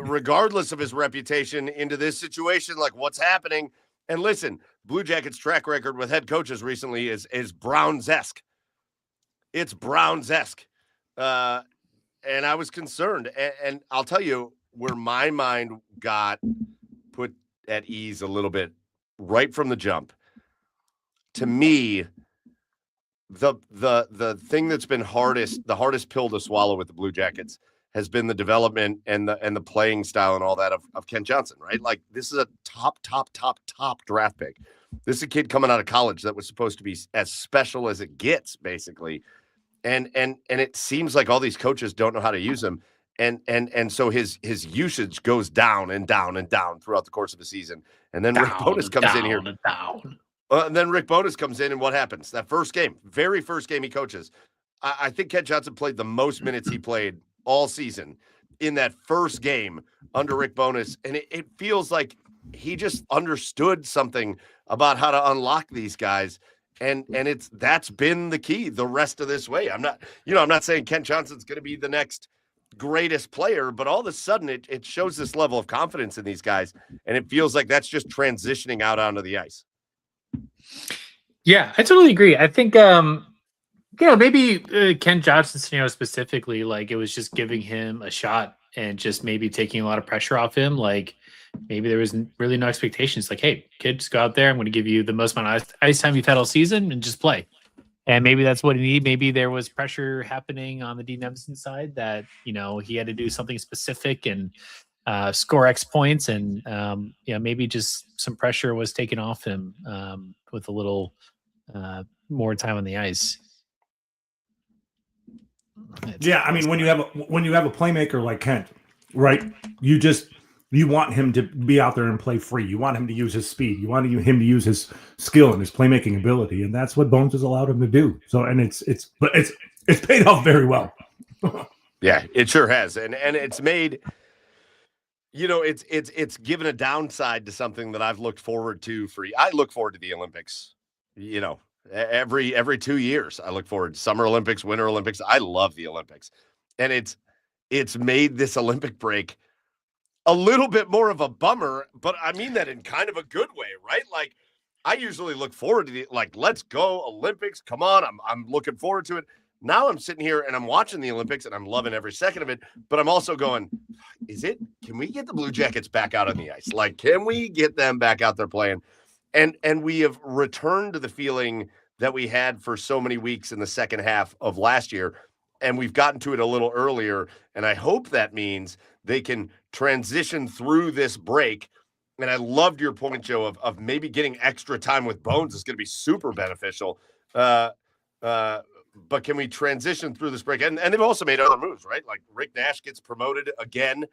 regardless of his reputation, into this situation. Like, what's happening? And listen, Blue Jackets' track record with head coaches recently is Browns-esque. It's Browns-esque. And I was concerned. And I'll tell you where my mind got put at ease a little bit right from the jump. To me, the thing that's been the hardest pill to swallow with the Blue Jackets has been the development and the playing style and all that of Kent Johnson, right? Like, this is a top draft pick. This is a kid coming out of college that was supposed to be as special as it gets, basically. And it seems like all these coaches don't know how to use him. And so his usage goes down and down and down throughout the course of the season. And then Rick Bowness comes in here. And then Rick Bowness comes in, and what happens? That very first game he coaches, I think Kent Johnson played the most minutes he played all season in that first game under Rick Bowness. And it feels like he just understood something about how to unlock these guys. And that's been the key the rest of this way. I'm not saying Kent Johnson's going to be the next greatest player, but all of a sudden it shows this level of confidence in these guys. And it feels like that's just transitioning out onto the ice. Yeah, I totally agree. I think, maybe Ken Johnson scenario specifically, like, it was just giving him a shot and just maybe taking a lot of pressure off him. Like, maybe there was really no expectations. Like, hey, kid, just go out there. I'm going to give you the most amount of ice time you've had all season and just play. And maybe that's what he needed. Maybe there was pressure happening on the Dean Evason side that, he had to do something specific. And score X points, and maybe just some pressure was taken off him with a little more time on the ice. I mean, when you have a playmaker like Kent, right? You want him to be out there and play free. You want him to use his speed. You want him to use his skill and his playmaking ability, and that's what Bones has allowed him to do. So, and it's paid off very well. Yeah, it sure has, and it's made. It's given a downside to something that I've looked forward to I look forward to the Olympics. Every 2 years, I look forward to Summer Olympics, Winter Olympics. I love the Olympics, and it's made this Olympic break a little bit more of a bummer, but I mean that in kind of a good way, right? Like, I usually look forward to let's go Olympics. Come on, I'm looking forward to it. Now I'm sitting here and I'm watching the Olympics and I'm loving every second of it, but I'm also going, can we get the Blue Jackets back out on the ice? Like, can we get them back out there playing? And we have returned to the feeling that we had for so many weeks in the second half of last year, and we've gotten to it a little earlier, and I hope that means they can transition through this break. And I loved your point, Joe, of maybe getting extra time with Bones is going to be super beneficial. But can we transition through this break? And they've also made other moves, right? Like Rick Nash gets promoted again,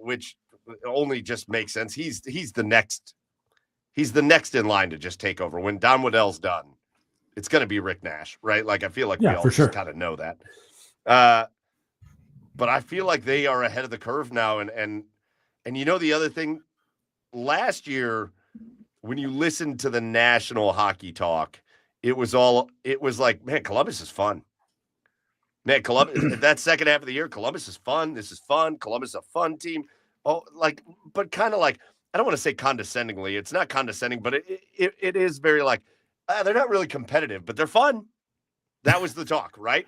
which only just makes sense. He's the next in line to just take over. When Don Waddell's done, it's going to be Rick Nash, right? Like, I feel like we all just kind of know that. But I feel like they are ahead of the curve now. And the other thing, last year, when you listened to the national hockey talk, it was like, man, Columbus is fun. Man, Columbus, that second half of the year, Columbus is fun. This is fun. Columbus is a fun team. Oh, but kind of like, I don't want to say condescendingly. It's not condescending, but it is very like, they're not really competitive, but they're fun. That was the talk, right?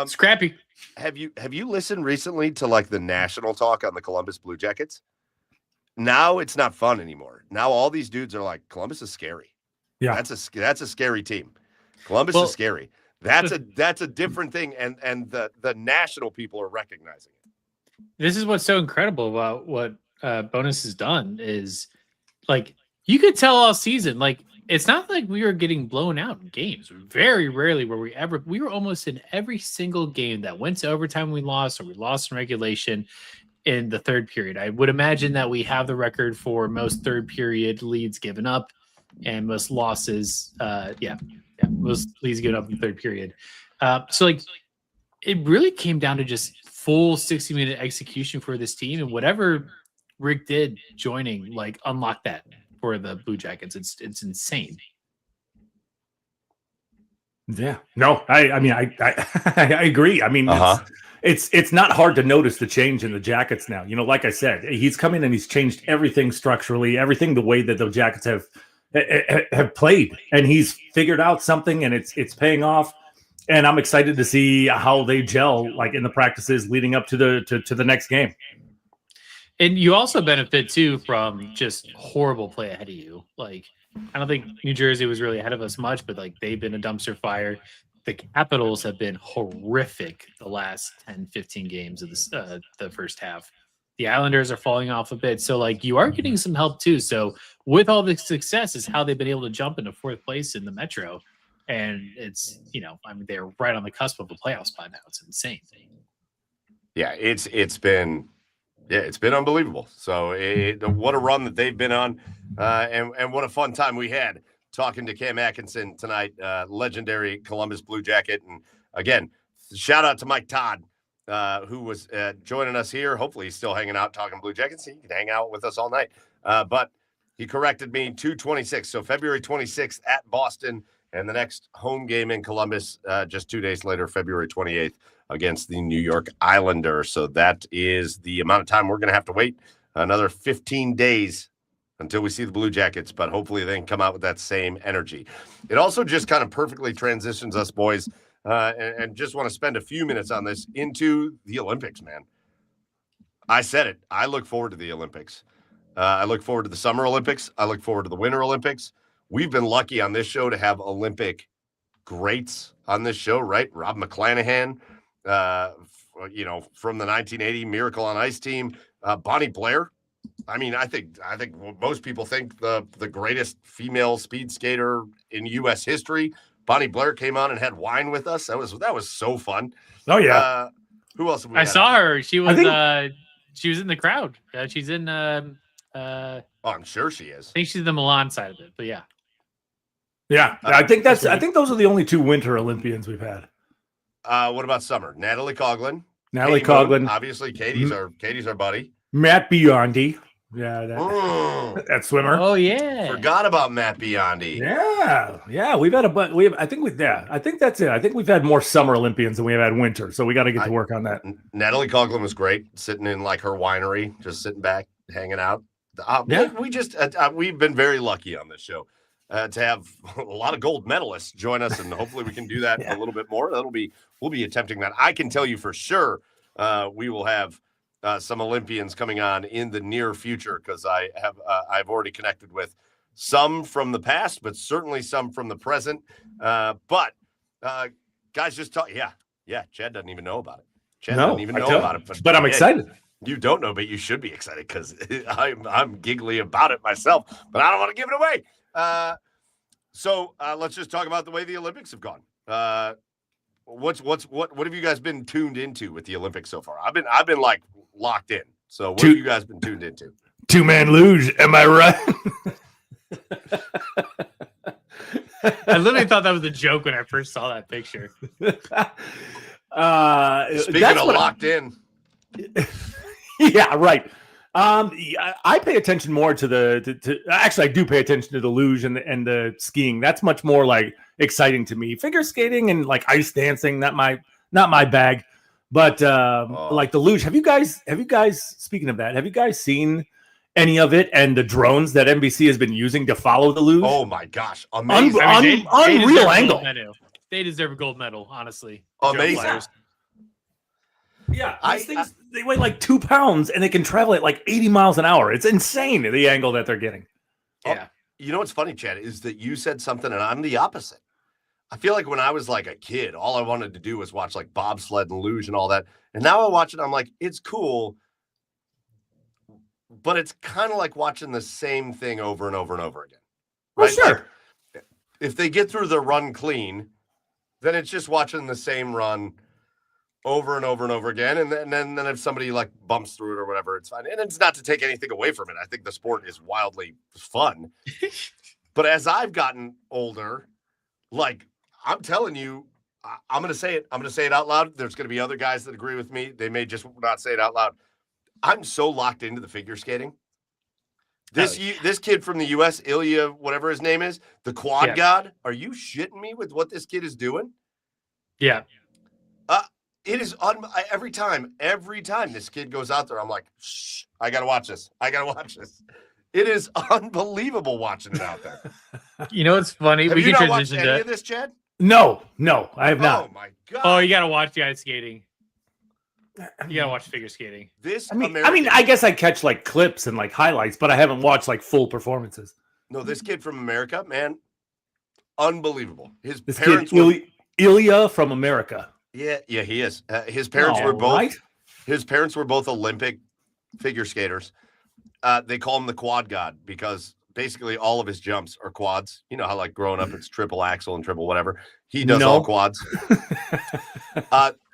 Scrappy. Have you listened recently to like the national talk on the Columbus Blue Jackets? Now it's not fun anymore. Now all these dudes are like, Columbus is scary. Yeah, that's a scary team. Columbus is scary. That's a different thing, and the national people are recognizing it. This is what's so incredible about what Bonus has done is, like, you could tell all season, like, it's not like we were getting blown out in games. Very rarely were we were almost in every single game that went to overtime we lost, or we lost in regulation in the third period. I would imagine that we have the record for most third period leads given up and most losses. Most leads given up in the third period. So like, it really came down to just full 60-minute execution for this team, and whatever Rick did joining, like, unlocked that for the Blue Jackets. It's insane. Yeah. No, I mean, I agree. I mean, it's not hard to notice the change in the Jackets now. Like I said, he's come in and he's changed everything structurally, everything the way that the Jackets have played, and he's figured out something, and it's paying off. And I'm excited to see how they gel, like, in the practices leading up to the next game. And you also benefit too from just horrible play ahead of you. Like, I don't think New Jersey was really ahead of us much, but like, they've been a dumpster fire. The Capitals have been horrific the last 10, 15 games of the first half. The Islanders are falling off a bit. So like, you are getting some help too. So with all the success is how they've been able to jump into fourth place in the Metro. And it's, I mean, they're right on the cusp of a playoff spot now. It's insane. Yeah, it's been unbelievable. So what a run that they've been on, and what a fun time we had talking to Cam Atkinson tonight, legendary Columbus Blue Jacket. And again, shout out to Mike Todd, who was joining us here. Hopefully he's still hanging out talking Blue Jackets. He can hang out with us all night. But he corrected me, 2/26. So February 26th at Boston, and the next home game in Columbus just 2 days later, February 28th, against the New York Islanders. So that is the amount of time we're going to have to wait, another 15 days until we see the Blue Jackets, but hopefully they can come out with that same energy. It also just kind of perfectly transitions us, boys, and just want to spend a few minutes on this, into the Olympics, man. I said it. I look forward to the Olympics. I look forward to the Summer Olympics. I look forward to the Winter Olympics. We've been lucky on this show to have Olympic greats on this show, right? Rob McClanahan, from the 1980 Miracle on Ice team, Bonnie Blair. I mean, I think most people think the greatest female speed skater in U.S. history. Bonnie Blair came on and had wine with us. That was so fun. Oh yeah. Who else? I saw her. She was she was in the crowd. She's in. Oh, I'm sure she is. I think she's the Milan side of it. But yeah. Yeah, I think those are the only 2 Winter Olympians we've had. What about summer? Natalie Coughlin. Natalie Katie Moon. Coughlin. Obviously, Katie's our buddy. Matt Biondi. Yeah, that swimmer. Oh yeah. Forgot about Matt Biondi. Yeah. We've had I think that's it. I think we've had more Summer Olympians than we have had Winter. So we got to get to work on that. Natalie Coughlin was great, sitting in like her winery, just sitting back, hanging out. We've been very lucky on this show to have a lot of gold medalists join us, and hopefully we can do that a little bit more. We'll be attempting that. I can tell you for sure, we will have some Olympians coming on in the near future, because I've already connected with some from the past, but certainly some from the present. But guys, just talk. Yeah. Chad doesn't even know about it. Chad doesn't even know about it, but I'm excited. You don't know, but you should be excited, because I'm giggly about it myself, but I don't want to give it away. So let's just talk about the way the Olympics have gone. What have you guys been tuned into with the Olympics so far? I've been like locked in. So what have you guys been tuned into? 2-man luge, am I right? I literally thought that was a joke when I first saw that picture. Speaking of locked in. Yeah, right. I pay attention more to actually I do pay attention to the luge and the skiing. That's much more like exciting to me. Figure skating and like ice dancing, not my bag. But like the luge, have you guys speaking of that, have you guys seen any of it and the drones that NBC has been using to follow the luge? Oh my gosh, amazing. Unreal angle. They deserve a gold medal, honestly. Amazing. Yeah, these things, they weigh like 2 pounds and they can travel at like 80 miles an hour. It's insane, the angle that they're getting. Yeah. You know what's funny, Chad, is that you said something and I'm the opposite. I feel like when I was like a kid, all I wanted to do was watch like bobsled and luge and all that. And now I watch it, I'm like, it's cool, but it's kind of like watching the same thing over and over and over again. Right? Well, sure. Like, if they get through the run clean, then it's just watching the same run over and over and over again. And then if somebody like bumps through it or whatever, it's fine. And it's not to take anything away from it. I think the sport is wildly fun. But as I've gotten older, like I'm telling you, I'm going to say it. I'm going to say it out loud. There's going to be other guys that agree with me. They may just not say it out loud. I'm so locked into the figure skating. This kid from the U.S., Ilya, whatever his name is, the quad god. Are you shitting me with what this kid is doing? Yeah. It is every time this kid goes out there, I'm like, shh, I got to watch this. It is unbelievable watching it out there. You know what's funny? Have we you can not watched transition any to of this, Chad? No, I have not. Oh my god! Oh, you got to watch the ice skating. You got to watch figure skating. This I mean, I guess I catch like clips and like highlights, but I haven't watched like full performances. No, this kid from America, man, unbelievable. His This parents kid, were Ilya from America. Yeah, he is. His parents were both. Right? His parents were both Olympic figure skaters. They call him the quad god because basically all of his jumps are quads. You know how like growing up it's triple axel and triple whatever. He does all quads.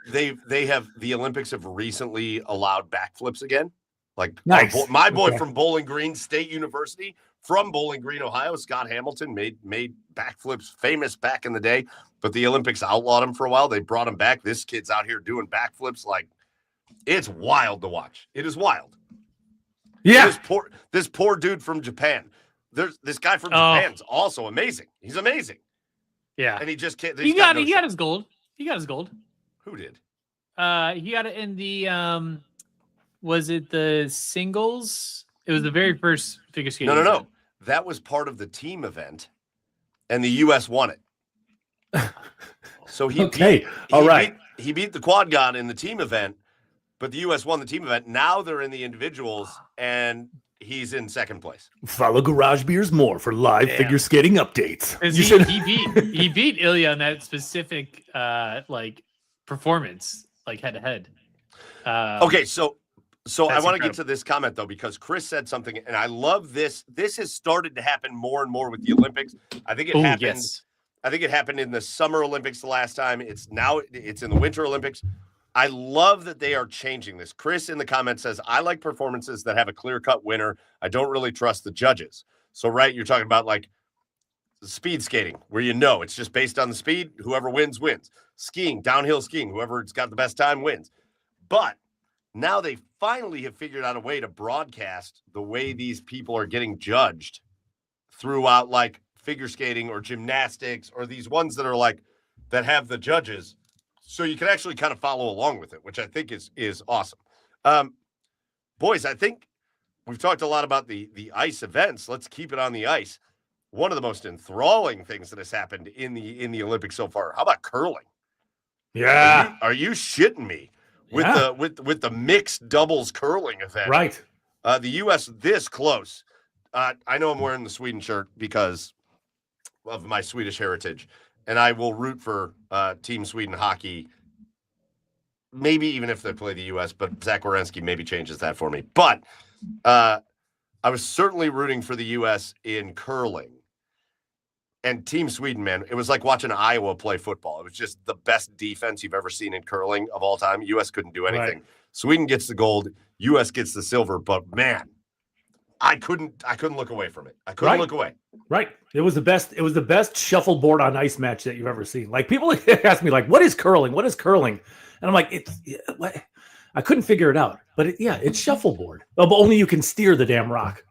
They have the Olympics have recently allowed backflips again. Like nice. My boy from Bowling Green State University, from Bowling Green, Ohio, Scott Hamilton made backflips famous back in the day, but the Olympics outlawed him for a while. They brought him back. This kid's out here doing backflips like it's wild to watch. It is wild. Yeah. This poor dude from Japan. There's this guy from Japan's also amazing. He's amazing. Yeah. And he just can't. He got his gold. He got his gold. Who did? He got it in the was it the singles? It was the very first figure skating. No. That was part of the team event, and the U.S. won it. So he he beat the quad god in the team event, but the U.S. won the team event. Now they're in the individuals, and he's in second place. Follow Garage Beers more for live figure skating updates. He beat Ilya in that specific like performance, like head to head. Okay, so I That's want to get incredible. to this comment though, because Chris said something, and I love this. This has started to happen more and more with the Olympics. I think it Oh, happened. yes. I think it happened in the Summer Olympics the last time. It's in the Winter Olympics. I love that they are changing this. Chris in the comments says, I like performances that have a clear-cut winner. I don't really trust the judges. So, right, you're talking about like speed skating, where it's just based on the speed. Whoever wins, wins. Skiing, downhill skiing, whoever's got the best time wins. But now they finally have figured out a way to broadcast the way these people are getting judged throughout like figure skating or gymnastics or these ones that are like that have the judges. So you can actually kind of follow along with it, which I think is awesome. Boys, I think we've talked a lot about the ice events. Let's keep it on the ice. One of the most enthralling things that has happened in the Olympics so far. How about curling? Yeah. Are you shitting me? With the mixed doubles curling event. Right. The U.S. this close. I know I'm wearing the Sweden shirt because of my Swedish heritage, and I will root for Team Sweden hockey, maybe even if they play the U.S., but Zach Werenski maybe changes that for me. But I was certainly rooting for the U.S. in curling. And Team Sweden, man, it was like watching Iowa play football. It was just the best defense you've ever seen in curling of all time. U.S. couldn't do anything. Right. Sweden gets the gold. U.S. gets the silver. But, man, I couldn't look away from it. I couldn't look away. Right. It was the best. It was the best shuffleboard on ice match that you've ever seen. Like people ask me, like, what is curling? What is curling? And I'm like, what? I couldn't figure it out. But it's shuffleboard. But only you can steer the damn rock.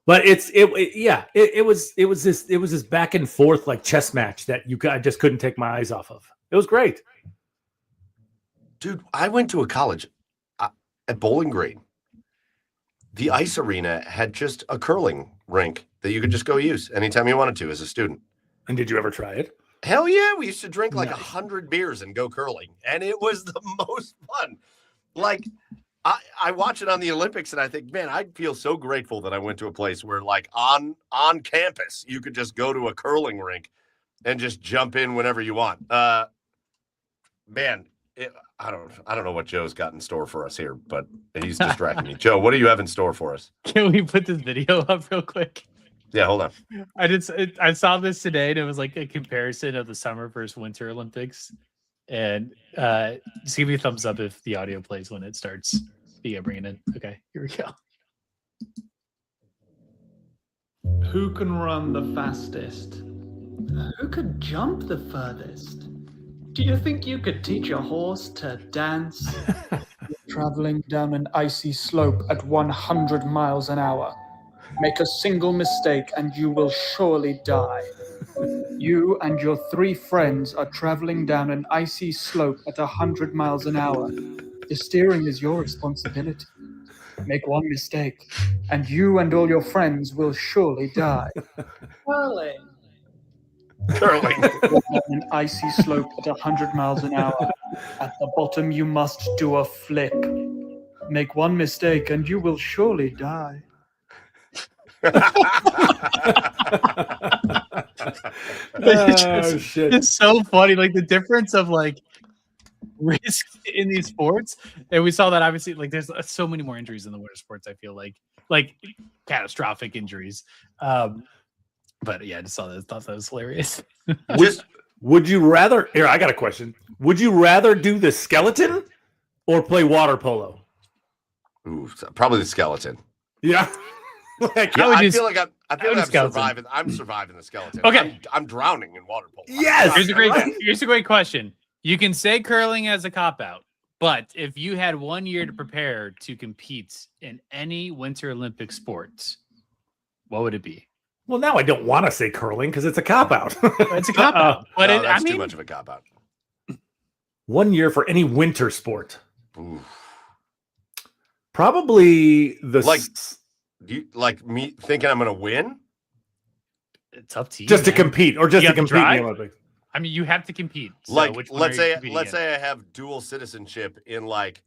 But it was this back and forth like chess match that I just couldn't take my eyes off of. It was great. Dude, I went to a college at Bowling Green. The ice arena had just a curling rink that you could just go use anytime you wanted to as a student. And did you ever try it? Hell yeah. We used to drink like Nice. 100 beers and go curling. And it was the most fun. Like, I watch it on the Olympics and I think, man, I feel so grateful that I went to a place where like on campus, you could just go to a curling rink and just jump in whenever you want. Man, I don't know what Joe's got in store for us here, but he's distracting me. Joe, what do you have in store for us? Can we put this video up real quick? Yeah, hold on. I saw this today, and it was like a comparison of the summer versus winter Olympics. And just give me a thumbs up if the audio plays when it starts. Yeah, bring it in. Okay, here we go. Who can run the fastest? Who could jump the furthest? Do you think you could teach a horse to dance? Traveling down an icy slope at 100 miles an hour. Make a single mistake and you will surely die. You and your 3 friends are traveling down an icy slope at 100 miles an hour. The steering is your responsibility. Make one mistake, and you and all your friends will surely die. Curling. Curling. On an icy slope at 100 miles an hour. At the bottom, you must do a flip. Make one mistake, and you will surely die. Shit. It's so funny, like the difference of like risk in these sports, and we saw that obviously. Like, there's so many more injuries in the winter sports. I feel like catastrophic injuries. But yeah, I just saw that. Thought that was hilarious. Would you rather? Here, I got a question. Would you rather do the skeleton or play water polo? Ooh, probably the skeleton. Yeah. Like, Yeah, would I just- feel like I'm skeleton. surviving. I'm surviving the skeleton. Okay. I'm drowning in water polo. Yes. Here's a great question. You can say curling as a cop out, but if you had 1 year to prepare to compete in any Winter Olympic sports, what would it be? Well, now I don't want to say curling because it's a cop out. It's a cop out, but No, I that's mean, too much of a cop out. 1 year for any winter sport. Ooh. Probably the Like- Do you like me thinking I'm going to win? it's up to you. just to man. compete or just You to have to compete in drive? the Olympics. I mean, you have to compete. So Like, which one let's are you say competing in? I have dual citizenship in like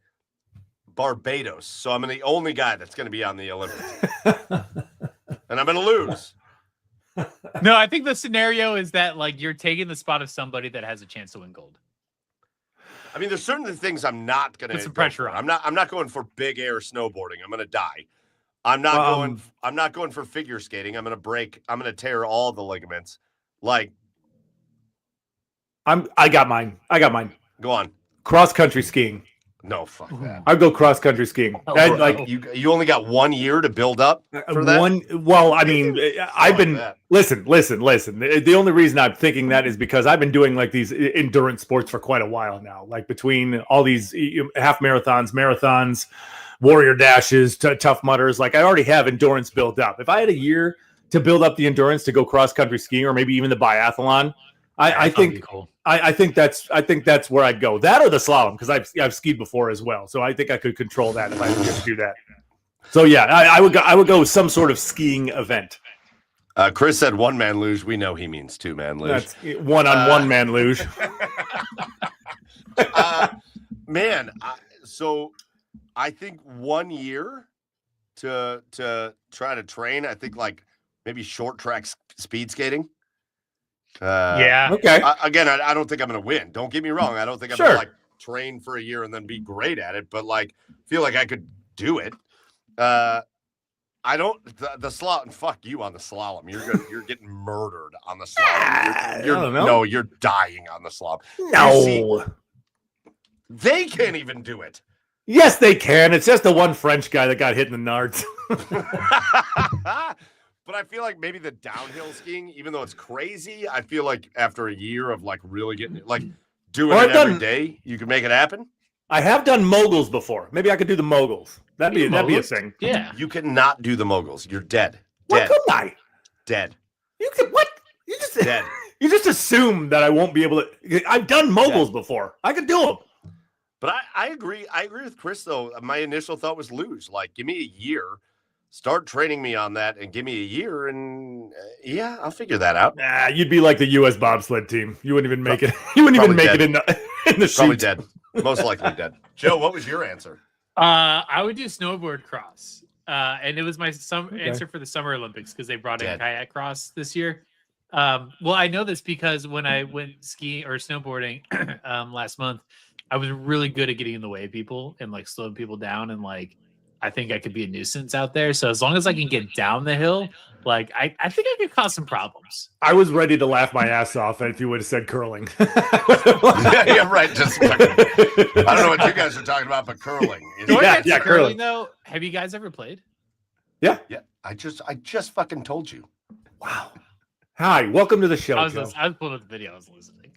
Barbados, so I'm the only guy that's going to be on the Olympics, and I'm going to lose. No, I think the scenario is that like you're taking the spot of somebody that has a chance to win gold. I mean, there's certain things I'm not going to Put some pressure on. I'm not going for big air snowboarding. I'm going to die. I'm not going for figure skating. I'm going to tear all the ligaments. Like I got mine. Go on. Cross country skiing. No, fuck that. I'd go cross country skiing. You only got 1 year to build up for that? Well, I mean, I've been listen. The only reason I'm thinking that is because I've been doing like these endurance sports for quite a while now. Like between all these half marathons, warrior dashes, tough mudders. Like I already have endurance built up. If I had a year to build up the endurance to go cross country skiing or maybe even the biathlon, I think cool. I think that's where I'd go. That or the slalom, because I've skied before as well. So I think I could control that if I could just do that. So yeah, I would go with some sort of skiing event. Chris said 1-man luge. We know he means 2-man luge. That's 1-on-1 man luge. So I think 1 year to try to train. I think like maybe short track speed skating. Okay. I don't think I'm going to win. Don't get me wrong. I don't think I'm going to like train for a year and then be great at it, but like feel like I could do it. I don't the slalom. Fuck you on the slalom. You're getting murdered on the slalom. You're dying on the slalom. No, they can't even do it. Yes, they can. It's just the one French guy that got hit in the nards. But I feel like maybe the downhill skiing, even though it's crazy, I feel like after a year of like really getting like doing it every day, you can make it happen. I have done moguls before. Maybe I could do the moguls. That'd be a thing. Yeah. You cannot do the moguls. You're dead. Why couldn't I? Dead. You could what? You just dead. You just assume that I won't be able to. I've done moguls before. I could do them. But I agree. I agree with Chris though. My initial thought was luge. Like, give me a year. Start training me on that and give me a year, and I'll figure that out. Nah, you'd be like the U.S. bobsled team. You wouldn't even make it. You wouldn't even make it in the Probably dead. Most likely dead. Joe, what was your answer? I would do snowboard cross, and it was my answer for the Summer Olympics because they brought in kayak cross this year. Well, I know this because when I went skiing or snowboarding last month, I was really good at getting in the way of people and like slowing people down and like. I think I could be a nuisance out there. So as long as I can get down the hill, like I think I could cause some problems. I was ready to laugh my ass off if you would have said curling. Yeah, right. Just I don't know what you guys are talking about, but curling. Curling though. Have you guys ever played? Yeah. I just fucking told you. Wow. Hi, welcome to the show. I was pulling up the video. I was listening.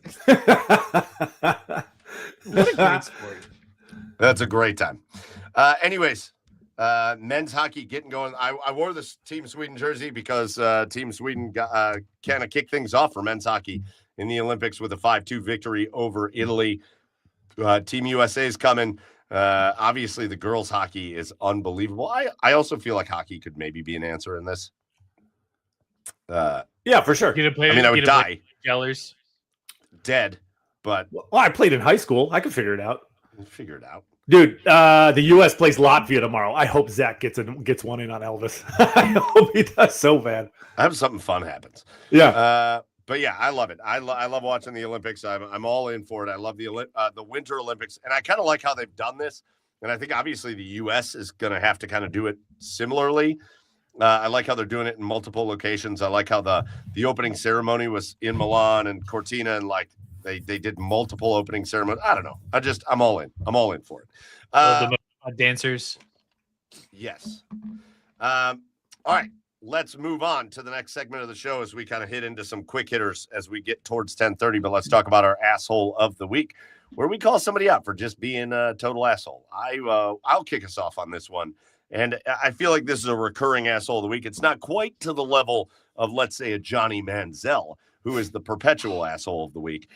What a great sport. That's a great time. Anyways. Men's hockey getting going. I wore this Team Sweden jersey because Team Sweden kind of kicked things off for men's hockey in the Olympics with a 5-2 victory over Italy. Team USA is coming. Obviously, the girls' hockey is unbelievable. I also feel like hockey could maybe be an answer in this. Yeah, for sure. I would die. Gellers. Dead, but... Well, I played in high school. I could figure it out. Figure it out. Dude, the U.S. plays Latvia tomorrow. I hope Zach gets one in on Elvis. I hope he does so bad. I hope something fun happens. Yeah. But yeah, I love it. I love watching the Olympics. I'm all in for it. I love the Winter Olympics, and I kind of like how they've done this. And I think obviously the U.S. is going to have to kind of do it similarly. I like how they're doing it in multiple locations. I like how the opening ceremony was in Milan and Cortina, and like they did multiple opening ceremonies. I don't know. I'm all in. I'm all in for it. The dancers. Yes. All right. Let's move on to the next segment of the show as we kind of hit into some quick hitters as we get towards 10:30. But let's talk about our asshole of the week, where we call somebody out for just being a total asshole. I'll kick us off on this one. And I feel like this is a recurring asshole of the week. It's not quite to the level of, let's say, a Johnny Manziel, who is the perpetual asshole of the week.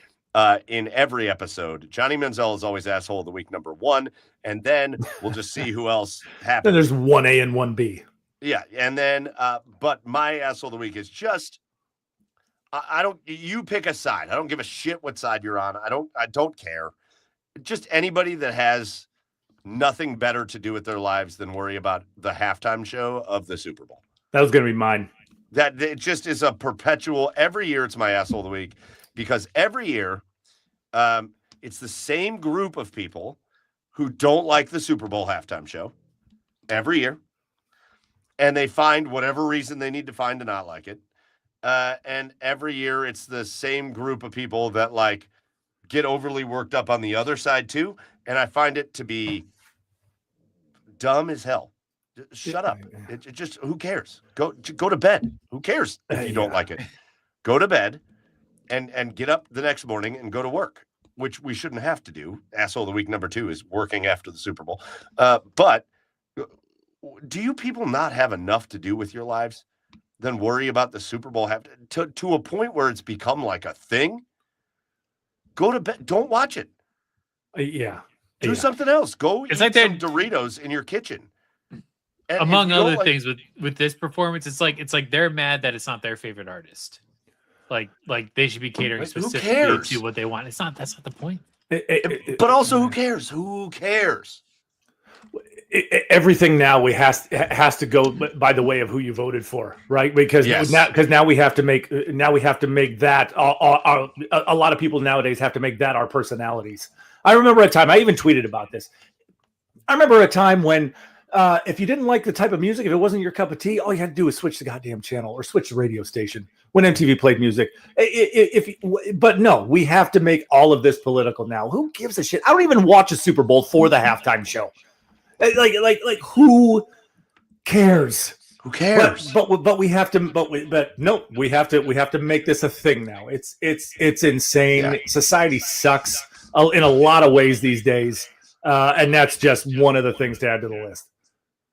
In every episode, Johnny Manziel is always asshole of the week number 1. And then we'll just see who else happens. Then there's 1A and 1B. Yeah, and then, but my asshole of the week is just, you pick a side. I don't give a shit what side you're on. I don't care. Just anybody that has nothing better to do with their lives than worry about the halftime show of the Super Bowl. That was going to be mine. That it just is a perpetual, every year it's my asshole of the week, because every year, it's the same group of people who don't like the Super Bowl halftime show every year. And they find whatever reason they need to find to not like it. And every year it's the same group of people that like get overly worked up on the other side too. And I find it to be dumb as hell. Shut up. It just, who cares? Go to bed. Who cares if you don't like it? Go to bed and get up the next morning and go to work, which we shouldn't have to do. Asshole of the week number 2 is working after the Super Bowl. But do you people not have enough to do with your lives than worry about the Super Bowl to a point where it's become like a thing? Go to bed. Don't watch it. Do something else. Go eat some Doritos in your kitchen. And among other things with this performance, it's like they're mad that it's not their favorite artist. Like they should be catering specifically to what they want. That's not the point. But also, who cares? Who cares? Everything now has to go by the way of who you voted for, right? Because now we have to make that a lot of people nowadays have to make that our personalities. I remember a time I even tweeted about this. I remember a time when if you didn't like the type of music, if it wasn't your cup of tea, all you had to do was switch the goddamn channel or switch the radio station when MTV played music. But no, we have to make all of this political now. Who gives a shit? I don't even watch a Super Bowl for the halftime show. Like who cares? Who cares? But we have to. We have to make this a thing now. It's insane. Yeah. Society sucks in a lot of ways these days, and that's just one of the things to add to the list.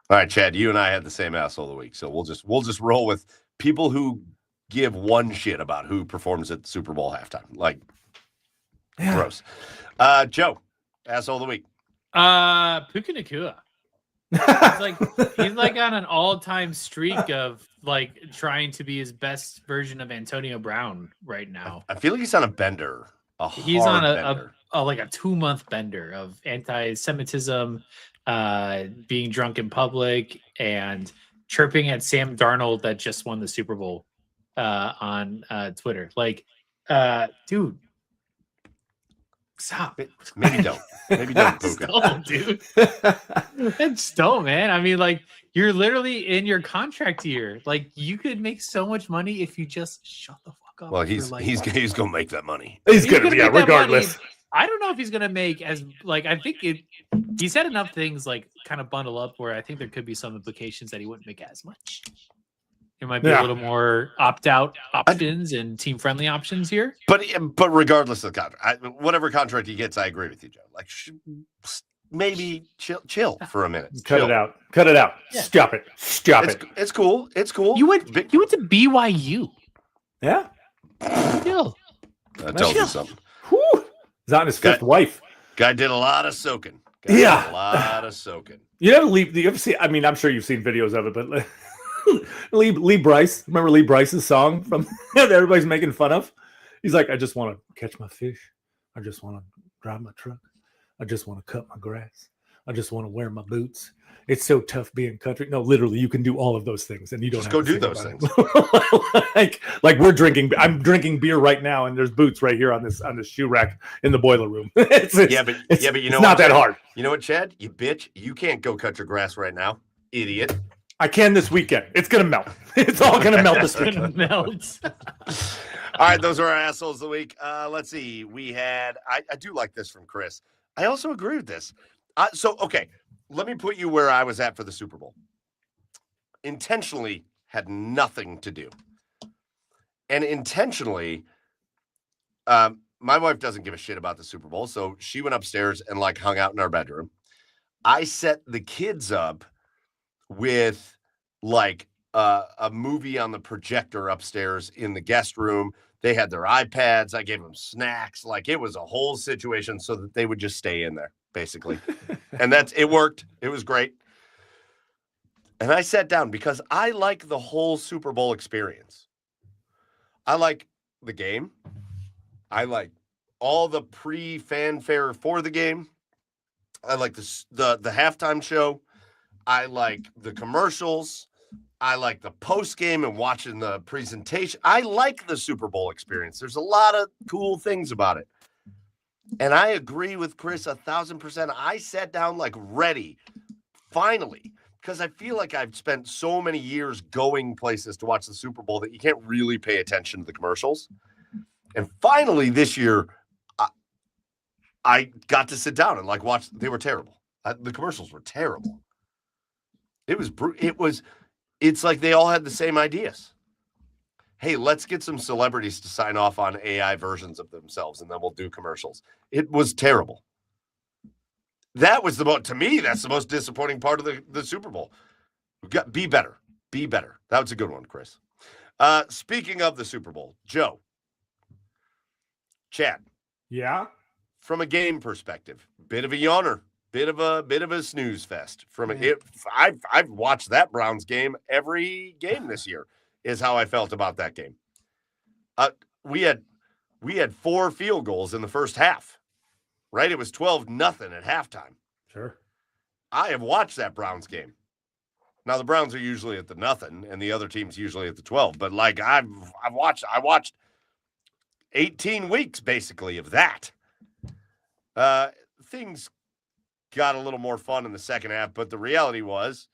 All right, Chad, you and I had the same asshole of the week, so we'll just roll with people who give one shit about who performs at the Super Bowl halftime. Like, gross. Joe, asshole of the week. Puka Nacua. He's like on an all-time streak of like trying to be his best version of Antonio Brown right now. I feel like he's on a bender. He's on a 2-month bender of anti-Semitism, being drunk in public, and chirping at Sam Darnold that just won the Super Bowl on Twitter. Like, dude, stop. Maybe don't. Maybe don't, Puka. Don't, dude. Just don't, man. I mean, like, you're literally in your contract year. Like, you could make so much money if you just shut the fuck up. Well, he's gonna make that money. He's gonna regardless. I don't know if he's gonna make as like I think he said enough things like kind of bundle up where I think there could be some implications that he wouldn't make as much. There might be a little more opt-out options and team-friendly options here. But regardless of the contract, whatever contract he gets, I agree with you, Joe. Like, maybe chill for a minute. Cut it out. Yeah. Stop it. It's cool. You went to BYU. Yeah. Chill. That tells you something. Whew. He's on his fifth wife. Guy did a lot of soaking. You ever see? I mean, I'm sure you've seen videos of it, but Lee Bryce. Remember Lee Bryce's song from that everybody's making fun of? He's like, I just want to catch my fish. I just want to drive my truck. I just want to cut my grass. I just want to wear my boots. It's so tough being country. No, literally, you can do all of those things, and you don't just have go do those things. like we're drinking. I'm drinking beer right now, and there's boots right here on this shoe rack in the boiler room. But you know, not that hard. You know what, Chad? You bitch. You can't go cut your grass right now, idiot. I can this weekend. It's gonna melt. It's all gonna melt this weekend. Melt. All right, those are our assholes of the week. Let's see. We had. I do like this from Chris. I also agree with this. Okay. Let me put you where I was at for the Super Bowl. Intentionally had nothing to do. And intentionally, my wife doesn't give a shit about the Super Bowl, so she went upstairs and like hung out in our bedroom. I set the kids up with like a movie on the projector upstairs in the guest room. They had their iPads. I gave them snacks. Like, it was a whole situation so that they would just stay in there, basically. And it worked. It was great. And I sat down because I like the whole Super Bowl experience. I like the game. I like all the pre-fanfare for the game. I like the halftime show. I like the commercials. I like the post game and watching the presentation. I like the Super Bowl experience. There's a lot of cool things about it. And I agree with Chris 1,000%. I sat down like ready, finally, because I feel like I've spent so many years going places to watch the Super Bowl that you can't really pay attention to the commercials. And finally this year, I got to sit down and like watch. They were terrible. The commercials were terrible. It's like they all had the same ideas. Hey, let's get some celebrities to sign off on AI versions of themselves, and then we'll do commercials. It was terrible. That was to me, that's the most disappointing part of the Super Bowl. Be better. Be better. That was a good one, Chris. Speaking of the Super Bowl, Joe, Chad. Yeah. From a game perspective, bit of a yawner, bit of a snooze fest. I've watched that Browns game every game this year. Is how I felt about that game. We had 4 field goals in the first half, right? It was 12-0 at halftime. Sure. I have watched that Browns game. Now the Browns are usually at the 0, and the other team's usually at the 12. But like I watched 18 weeks basically of that. Things got a little more fun in the second half, but the reality was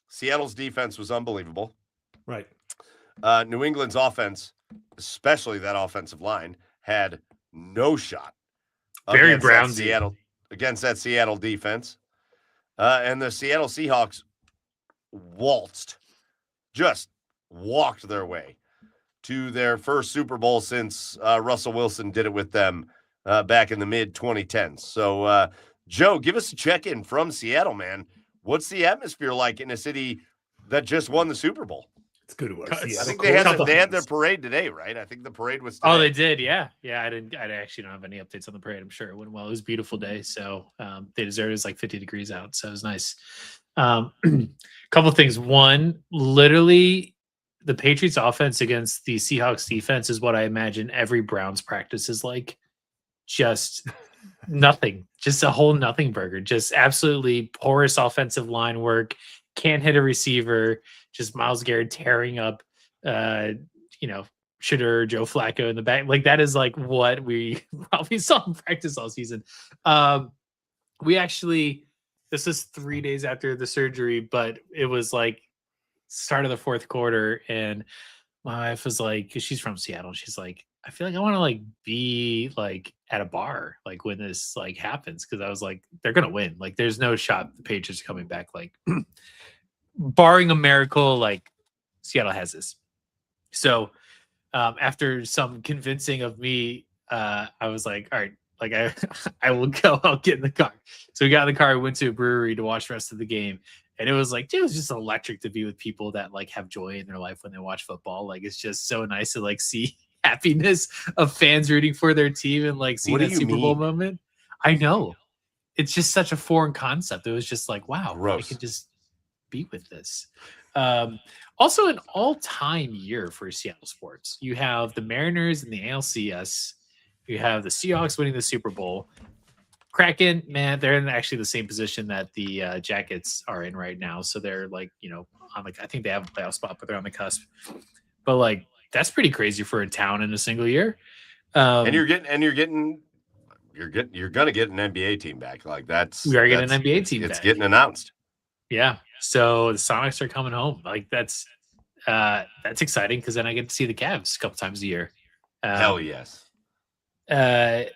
Seattle's defense was unbelievable. Right. New England's offense, especially that offensive line, had no shot Very Brownsy against that Seattle defense. And the Seattle Seahawks just walked their way to their first Super Bowl since Russell Wilson did it with them back in the mid-2010s. So, Joe, give us a check-in from Seattle, man. What's the atmosphere like in a city that just won the Super Bowl? It's good to I think they had their parade today, right? I think the parade was today. Oh, they did, yeah. Yeah, I actually don't have any updates on the parade. I'm sure it went well. It was a beautiful day, so they deserved it. It was like 50 degrees out, so it was nice. Couple things. One, literally, the Patriots offense against the Seahawks defense is what I imagine every Browns practice is like. Just nothing. Just a whole nothing burger. Just absolutely porous offensive line work. Can't hit a receiver. Just Myles Garrett tearing up, Shedeur, Joe Flacco in the back. Like that is like what we probably saw in practice all season. This is 3 days after the surgery, but it was like start of the fourth quarter, and my wife was like, 'cause she's from Seattle, she's like, I feel like I want to like be like at a bar like when this like happens, because I was like, they're gonna win. Like there's no shot the Patriots are coming back. Like barring a miracle, like Seattle has this. So after some convincing of me, I was like, all right, like I will go. I'll get in the car. So we got in the car. We went to a brewery to watch the rest of the game. And it was like, dude, it was just electric to be with people that like have joy in their life when they watch football. Like it's just so nice to like see happiness of fans rooting for their team and like seeing that Super Bowl moment. I know. It's just such a foreign concept. It was just like, wow, I could just be with this. Also an all-time year for Seattle sports. You have the Mariners and the ALCS. You have the Seahawks winning the Super Bowl. Kraken, man, they're in actually the same position that the Jackets are in right now. So they're like, on like, I think they have a playoff spot, but they're on the cusp. But like, that's pretty crazy for a town in a single year. And you're gonna get an NBA team back. Like we are getting an NBA team. It's getting announced. Yeah. So the Sonics are coming home. Like that's exciting because then I get to see the Cavs a couple times a year. Hell yes. The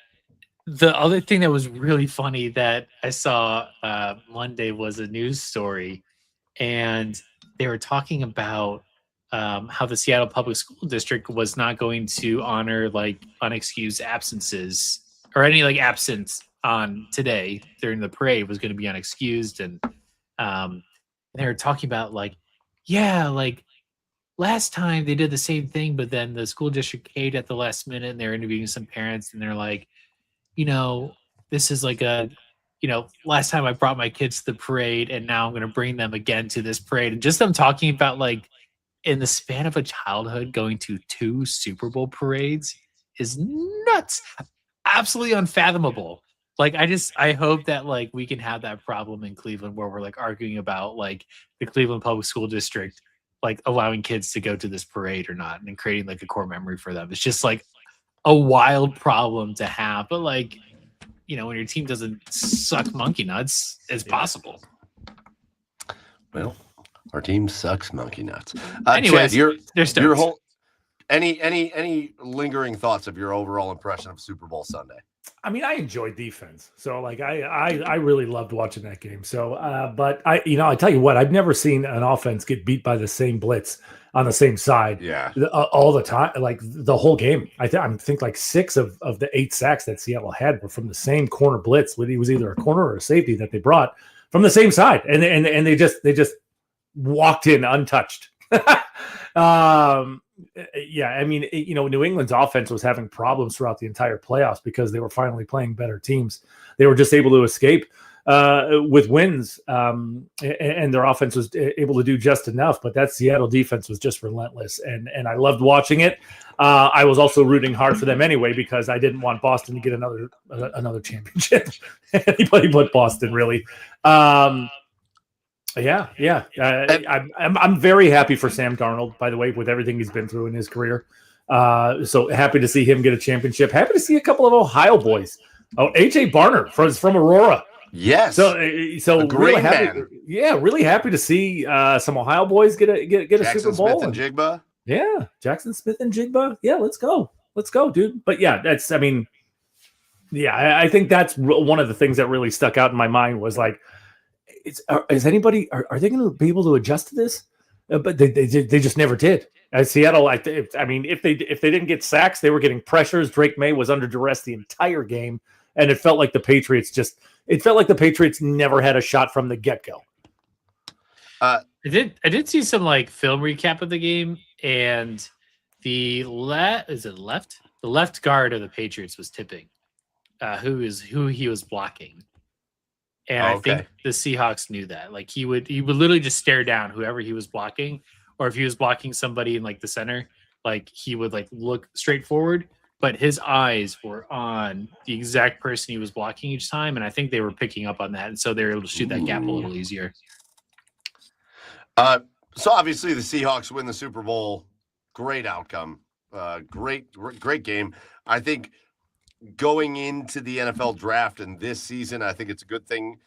other thing that was really funny that I saw Monday was a news story, and they were talking about how the Seattle Public School District was not going to honor like unexcused absences or any like absence on today during the parade was going to be unexcused. And they were talking about like, yeah, like last time they did the same thing, but then the school district caved at the last minute, and they're interviewing some parents, and they're like, this is like last time I brought my kids to the parade, and now I'm going to bring them again to this parade. And just them talking about like in the span of a childhood going to 2 Super Bowl parades is nuts. Absolutely unfathomable. Like, I hope that like we can have that problem in Cleveland where we're like arguing about like the Cleveland Public School District, like allowing kids to go to this parade or not, and creating like a core memory for them. It's just like a wild problem to have, but like, when your team doesn't suck monkey nuts, it's possible. Well, our team sucks monkey nuts. Anyways, Chad, they're your stoked. whole any lingering thoughts of your overall impression of Super Bowl Sunday? I mean, I enjoy defense, so like I really loved watching that game. So, but I tell you what, I've never seen an offense get beat by the same blitz on the same side, Yeah, all the time, like the whole game. I think like 6 of the 8 sacks that Seattle had were from the same corner blitz. It was either a corner or a safety that they brought from the same side, and they just walked in untouched. Yeah, I mean, New England's offense was having problems throughout the entire playoffs because they were finally playing better teams. They were just able to escape with wins, and their offense was able to do just enough. But that Seattle defense was just relentless, and I loved watching it. I was also rooting hard for them anyway because I didn't want Boston to get another championship. Anybody but Boston, really. Yeah. I'm very happy for Sam Darnold, by the way, with everything he's been through in his career. So happy to see him get a championship. Happy to see a couple of Ohio boys. Oh, AJ Barner from Aurora. yes. So really happy. man. Yeah, really happy to see some Ohio boys get a Jackson Super Bowl. Smith and Jigba. Yeah, Jackson Smith and Jigba. Yeah, let's go, dude. But yeah, I think that's one of the things that really stuck out in my mind was like, is anybody are they going to be able to adjust to this? But they just never did. At Seattle, I mean, if they didn't get sacks, they were getting pressures. Drake May was under duress the entire game, and it felt like the Patriots never had a shot from the get-go. I did see some like film recap of the game, and the left guard of the Patriots was tipping, who he was blocking. And I think the Seahawks knew that. Like he would literally just stare down whoever he was blocking, or if he was blocking somebody in like the center, like he would like look straight forward, but his eyes were on the exact person he was blocking each time. And I think they were picking up on that, and so they were able to shoot that gap a little easier. So obviously the Seahawks win the Super Bowl. Great outcome. Great game. I think going into the NFL draft and this season, I think it's a good thing.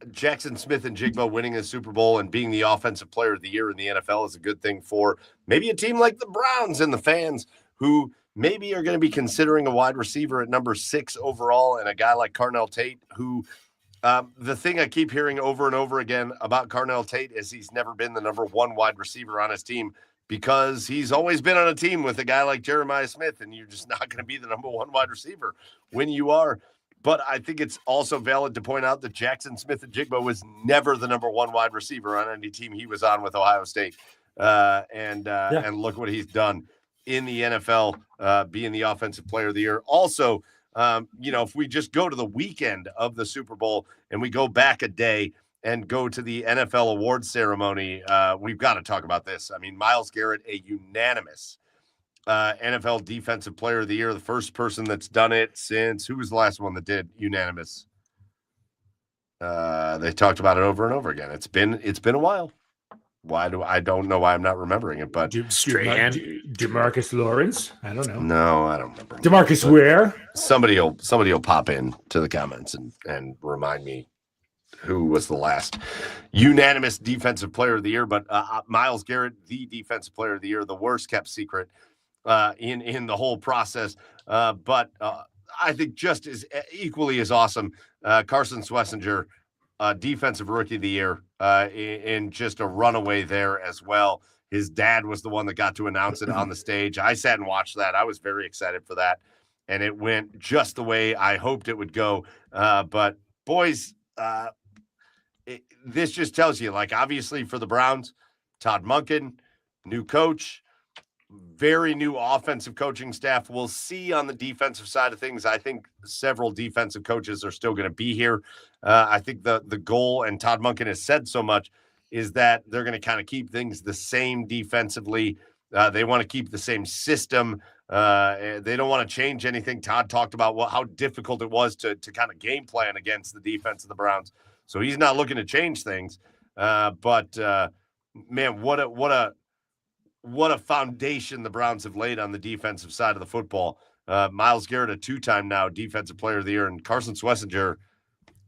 Jackson Smith and Jigba winning a Super Bowl and being the offensive player of the year in the NFL is a good thing for maybe a team like the Browns and the fans who maybe are going to be considering a wide receiver at number 6 overall, and a guy like Carnell Tate, who the thing I keep hearing over and over again about Carnell Tate is he's never been the number 1 wide receiver on his team, because he's always been on a team with a guy like Jeremiah Smith, and you're just not going to be the number 1 wide receiver when you are. But I think it's also valid to point out that Jackson Smith and Jigba was never the number 1 wide receiver on any team he was on with Ohio State. And look what he's done in the NFL, being the offensive player of the year. Also, if we just go to the weekend of the Super Bowl and we go back a day and go to the NFL awards ceremony, we've got to talk about this. I mean, Myles Garrett, a unanimous NFL Defensive Player of the Year, the first person that's done it since, who was the last one that did unanimous? They talked about it over and over again. It's been a while. I don't know why I'm not remembering it, but DeMarcus Lawrence. I don't know. No, I don't remember. DeMarcus Ware. Somebody will pop in to the comments and remind me who was the last unanimous defensive player of the year. But Myles Garrett, the defensive player of the year, the worst kept secret in the whole process. But I think just as equally as awesome, Carson Schlesinger, defensive rookie of the year, in just a runaway there as well. His dad was the one that got to announce it on the stage. I sat and watched that. I was very excited for that. And it went just the way I hoped it would go. But boys, this just tells you, like, obviously for the Browns, Todd Monken, new coach, very new offensive coaching staff. We'll see on the defensive side of things. I think several defensive coaches are still going to be here. I think the goal, and Todd Monken has said so much, is that they're going to kind of keep things the same defensively. They want to keep the same system. They don't want to change anything. Todd talked about how difficult it was to kind of game plan against the defense of the Browns. So he's not looking to change things. But man, what a what a foundation the Browns have laid on the defensive side of the football. Myles Garrett, a 2-time now Defensive Player of the Year, and Carson Schlesinger,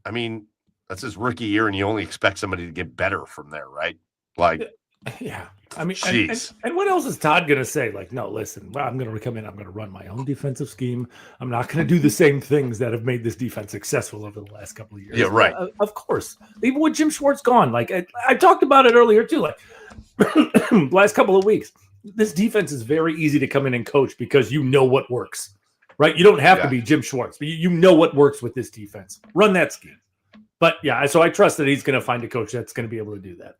I mean, that's his rookie year, and you only expect somebody to get better from there, right? Like, yeah. I mean, jeez. And what else is Todd going to say? Like, no, listen, well, I'm going to come in. I'm going to run my own defensive scheme. I'm not going to do the same things that have made this defense successful over the last couple of years. Yeah, right. Of course. Even with Jim Schwartz gone, like I talked about it earlier too. Like, last couple of weeks, this defense is very easy to come in and coach because you know what works, right? You don't have to be Jim Schwartz, but you know what works with this defense. Run that scheme. But yeah, so I trust that he's going to find a coach that's going to be able to do that.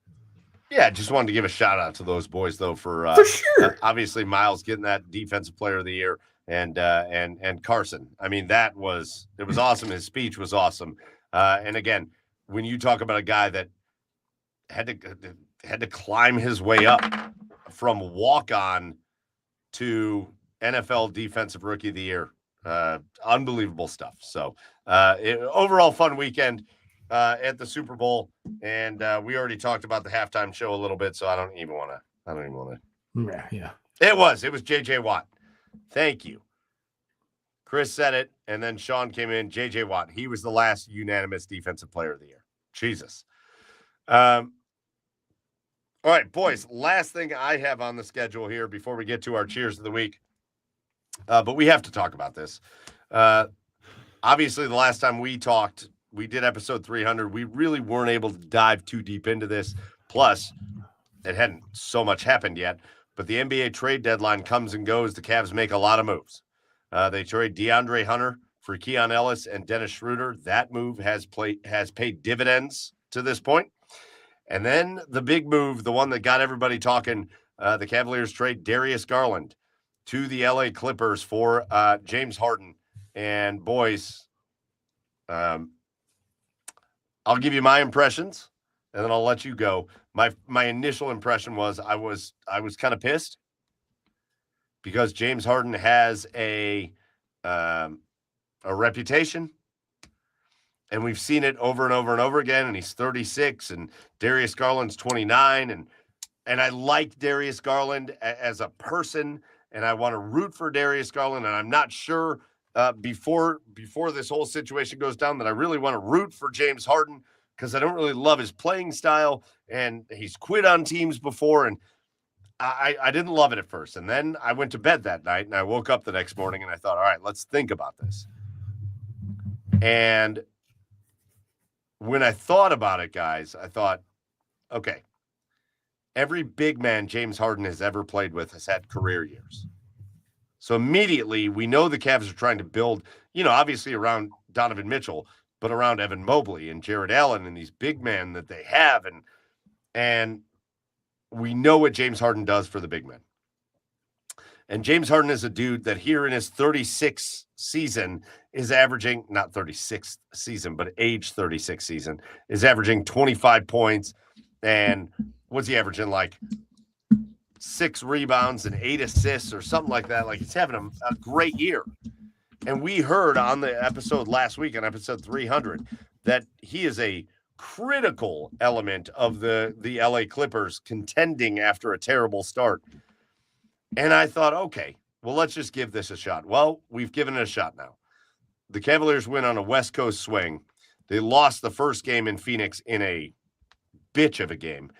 Yeah, just wanted to give a shout out to those boys though for sure. Obviously, Myles getting that Defensive Player of the Year and Carson. I mean, it was awesome. His speech was awesome. And again, when you talk about a guy that had to climb his way up from walk-on to NFL Defensive Rookie of the Year, unbelievable stuff. So overall fun weekend at the Super Bowl, and we already talked about the halftime show a little bit, so I don't even want to. Yeah. It was JJ Watt. Thank you. Chris said it, and then Sean came in. JJ Watt. He was the last unanimous Defensive Player of the Year. Jesus. All right, boys. Last thing I have on the schedule here before we get to our cheers of the week, but we have to talk about this. Obviously, the last time we talked, we did episode 300. We really weren't able to dive too deep into this. Plus, it hadn't so much happened yet. But the NBA trade deadline comes and goes. The Cavs make a lot of moves. They trade DeAndre Hunter for Keon Ellis and Dennis Schroeder. That move has paid dividends to this point. And then the big move, the one that got everybody talking, the Cavaliers trade Darius Garland to the LA Clippers for James Harden. And boys, I'll give you my impressions, and then I'll let you go. My initial impression was I was kind of pissed because James Harden has a reputation, and we've seen it over and over and over again. And he's 36, and Darius Garland's 29, and I like Darius Garland as a person, and I want to root for Darius Garland, and I'm not sure. Before this whole situation goes down, that I really want to root for James Harden because I don't really love his playing style, and he's quit on teams before, and I didn't love it at first. And then I went to bed that night, and I woke up the next morning, and I thought, all right, let's think about this. And when I thought about it, guys, I thought, okay, every big man James Harden has ever played with has had career years. So immediately, we know the Cavs are trying to build, obviously around Donovan Mitchell, but around Evan Mobley and Jared Allen and these big men that they have. And we know what James Harden does for the big men. And James Harden is a dude that here in his 36th season is averaging, not 36th season, but age 36 season, is averaging 25 points. And what's he averaging, like 6 rebounds and 8 assists or something like that? Like, he's having a great year. And we heard on the episode last week, on episode 300, that he is a critical element of the LA Clippers contending after a terrible start. And I thought, okay, well, let's just give this a shot. Well, we've given it a shot now. The Cavaliers win on a West Coast swing. They lost the first game in Phoenix in a bitch of a game.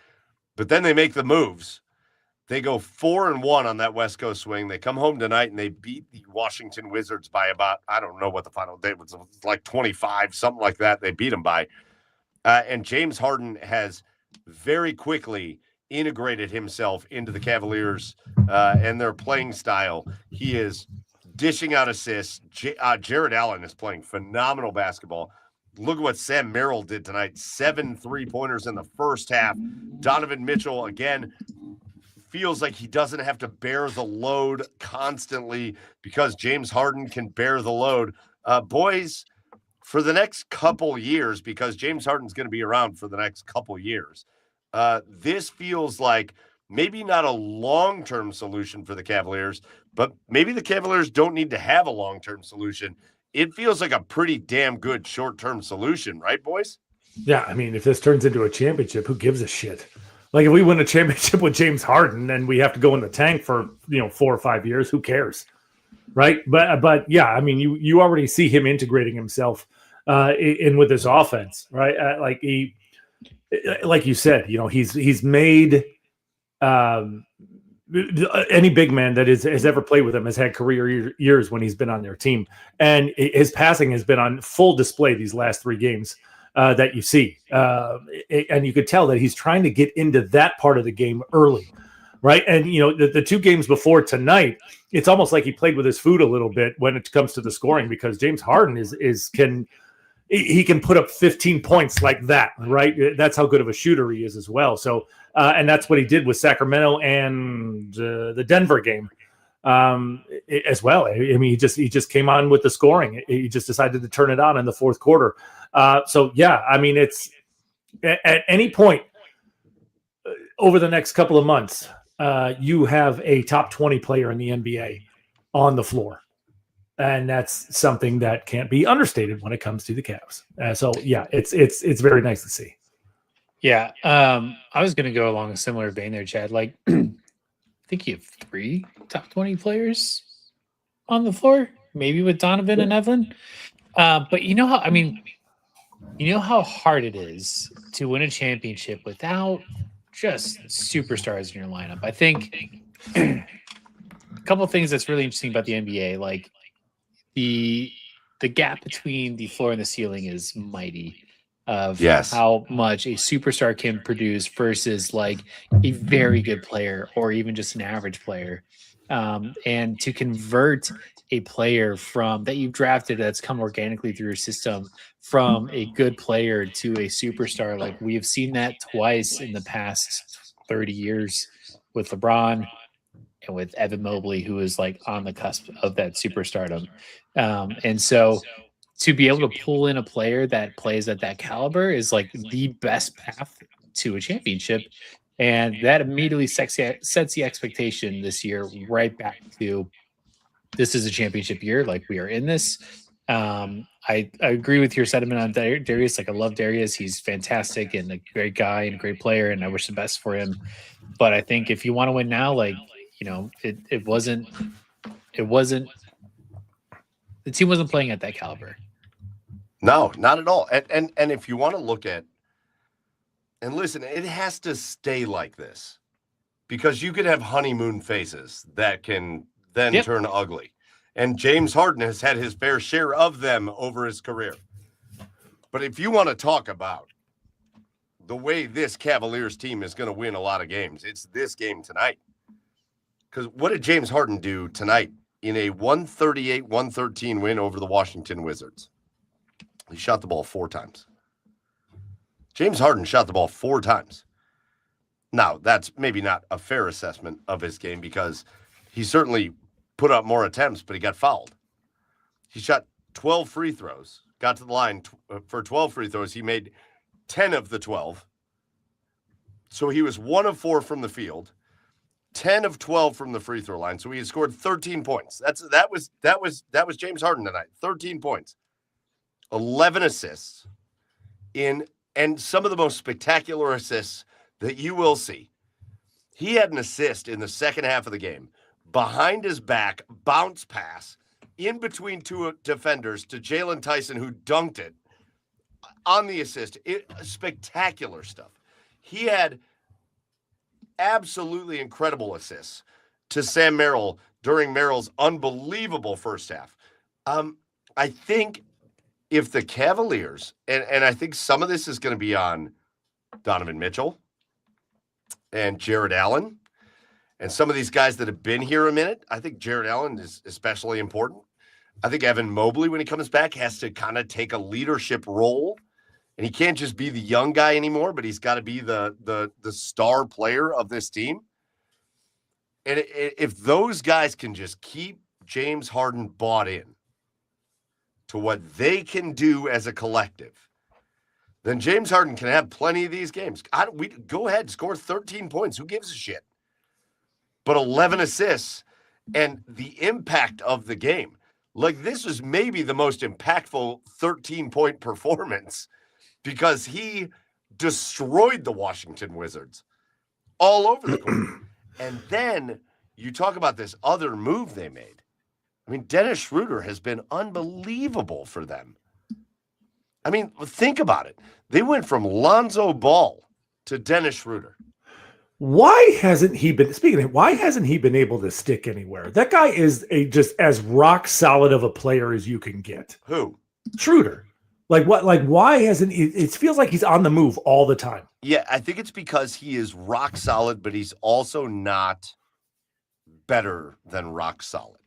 But then they make the moves. They go 4-1 on that West Coast swing. They come home tonight and they beat the Washington Wizards by about, I don't know what the final date was, like 25, something like that. They beat them by. And James Harden has very quickly integrated himself into the Cavaliers and their playing style. He is dishing out assists. Jared Allen is playing phenomenal basketball. Look at what Sam Merrill did tonight. 7 3-pointers in the first half. Donovan Mitchell, again, feels like he doesn't have to bear the load constantly because James Harden can bear the load. Boys, for the next couple years, because James Harden's going to be around for the next couple years, this feels like maybe not a long-term solution for the Cavaliers, but maybe the Cavaliers don't need to have a long-term solution. It feels like a pretty damn good short-term solution, right, boys? Yeah, I mean, if this turns into a championship, who gives a shit? Like if we win a championship with James Harden and we have to go in the tank for 4 or 5 years, who cares, right? But yeah, I mean, you already see him integrating himself in with this offense, right? Like you said, he's made any big man that has ever played with him has had career years when he's been on their team, and his passing has been on full display these last 3 games. That you see. And you could tell that he's trying to get into that part of the game early, right? And, the 2 games before tonight, it's almost like he played with his food a little bit when it comes to the scoring, because James Harden can put up 15 points like that, right? That's how good of a shooter he is as well. So, and that's what he did with Sacramento and the Denver game as well. I mean, he just came on with the scoring. He just decided to turn it on in the fourth quarter. So yeah, I mean, it's at any point over the next couple of months, you have a top 20 player in the NBA on the floor, and that's something that can't be understated when it comes to the Cavs. So yeah, it's very nice to see. Yeah, I was going to go along a similar vein there, Chad. Like, I think you have 3 top 20 players on the floor, maybe with Donovan and Evelyn. But you know how hard it is to win a championship without just superstars in your lineup. I think a couple of things that's really interesting about the NBA, like the gap between the floor and the ceiling is mighty. Of how much a superstar can produce versus like a very good player or even just an average player. And to convert a player from that you've drafted that's come organically through your system from a good player to a superstar, like we have seen that twice in the past 30 years with LeBron and with Evan Mobley, who is like on the cusp of that superstardom. And so to be able to pull in a player that plays at that caliber is like the best path to a championship. And that immediately sets the expectation this year right back to this is a championship year. Like we are in this. I agree with your sentiment on Darius. Like I love Darius. He's fantastic and a great guy and a great player. And I wish the best for him. But I think if you want to win now, like, it wasn't, the team wasn't playing at that caliber. No, not at all. And if you want to look at, and listen, it has to stay like this because you could have honeymoon phases that can then turn ugly. And James Harden has had his fair share of them over his career. But if you want to talk about the way this Cavaliers team is going to win a lot of games, it's this game tonight. Because what did James Harden do tonight in a 138-113 win over the Washington Wizards? He shot the ball 4 times. James Harden shot the ball 4 times. Now, that's maybe not a fair assessment of his game because he certainly put up more attempts, but he got fouled. He shot 12 free throws, got to the line for 12 free throws. He made 10 of the 12. So he was 1 of 4 from the field, 10 of 12 from the free throw line. So he had scored 13 points. That was James Harden tonight. 13 points. 11 assists and some of the most spectacular assists that you will see. He had an assist in the second half of the game, behind his back, bounce pass, in between 2 defenders to Jalen Tyson, who dunked it on the assist. Spectacular stuff. He had absolutely incredible assists to Sam Merrill during Merrill's unbelievable first half. I think if the Cavaliers, and I think some of this is going to be on Donovan Mitchell and Jared Allen and some of these guys that have been here a minute. I think Jared Allen is especially important. I think Evan Mobley, when he comes back, has to kind of take a leadership role. And he can't just be the young guy anymore, but he's got to be the star player of this team. And if those guys can just keep James Harden bought in to what they can do as a collective, then James Harden can have plenty of these games. We go ahead, score 13 points. Who gives a shit? But 11 assists and the impact of the game. Like, this was maybe the most impactful 13-point performance because he destroyed the Washington Wizards. all over the court. And then you talk about this other move they made. I mean, Dennis Schroeder has been unbelievable for them. I mean, think about it. They went from Lonzo Ball to Dennis Schroeder. Why hasn't he been able to stick anywhere? That guy is just as rock solid of a player as you can get. Who? Schroeder. Why hasn't he? It feels like he's on the move all the time. Yeah, I think it's because he is rock solid, but he's also not better than rock solid.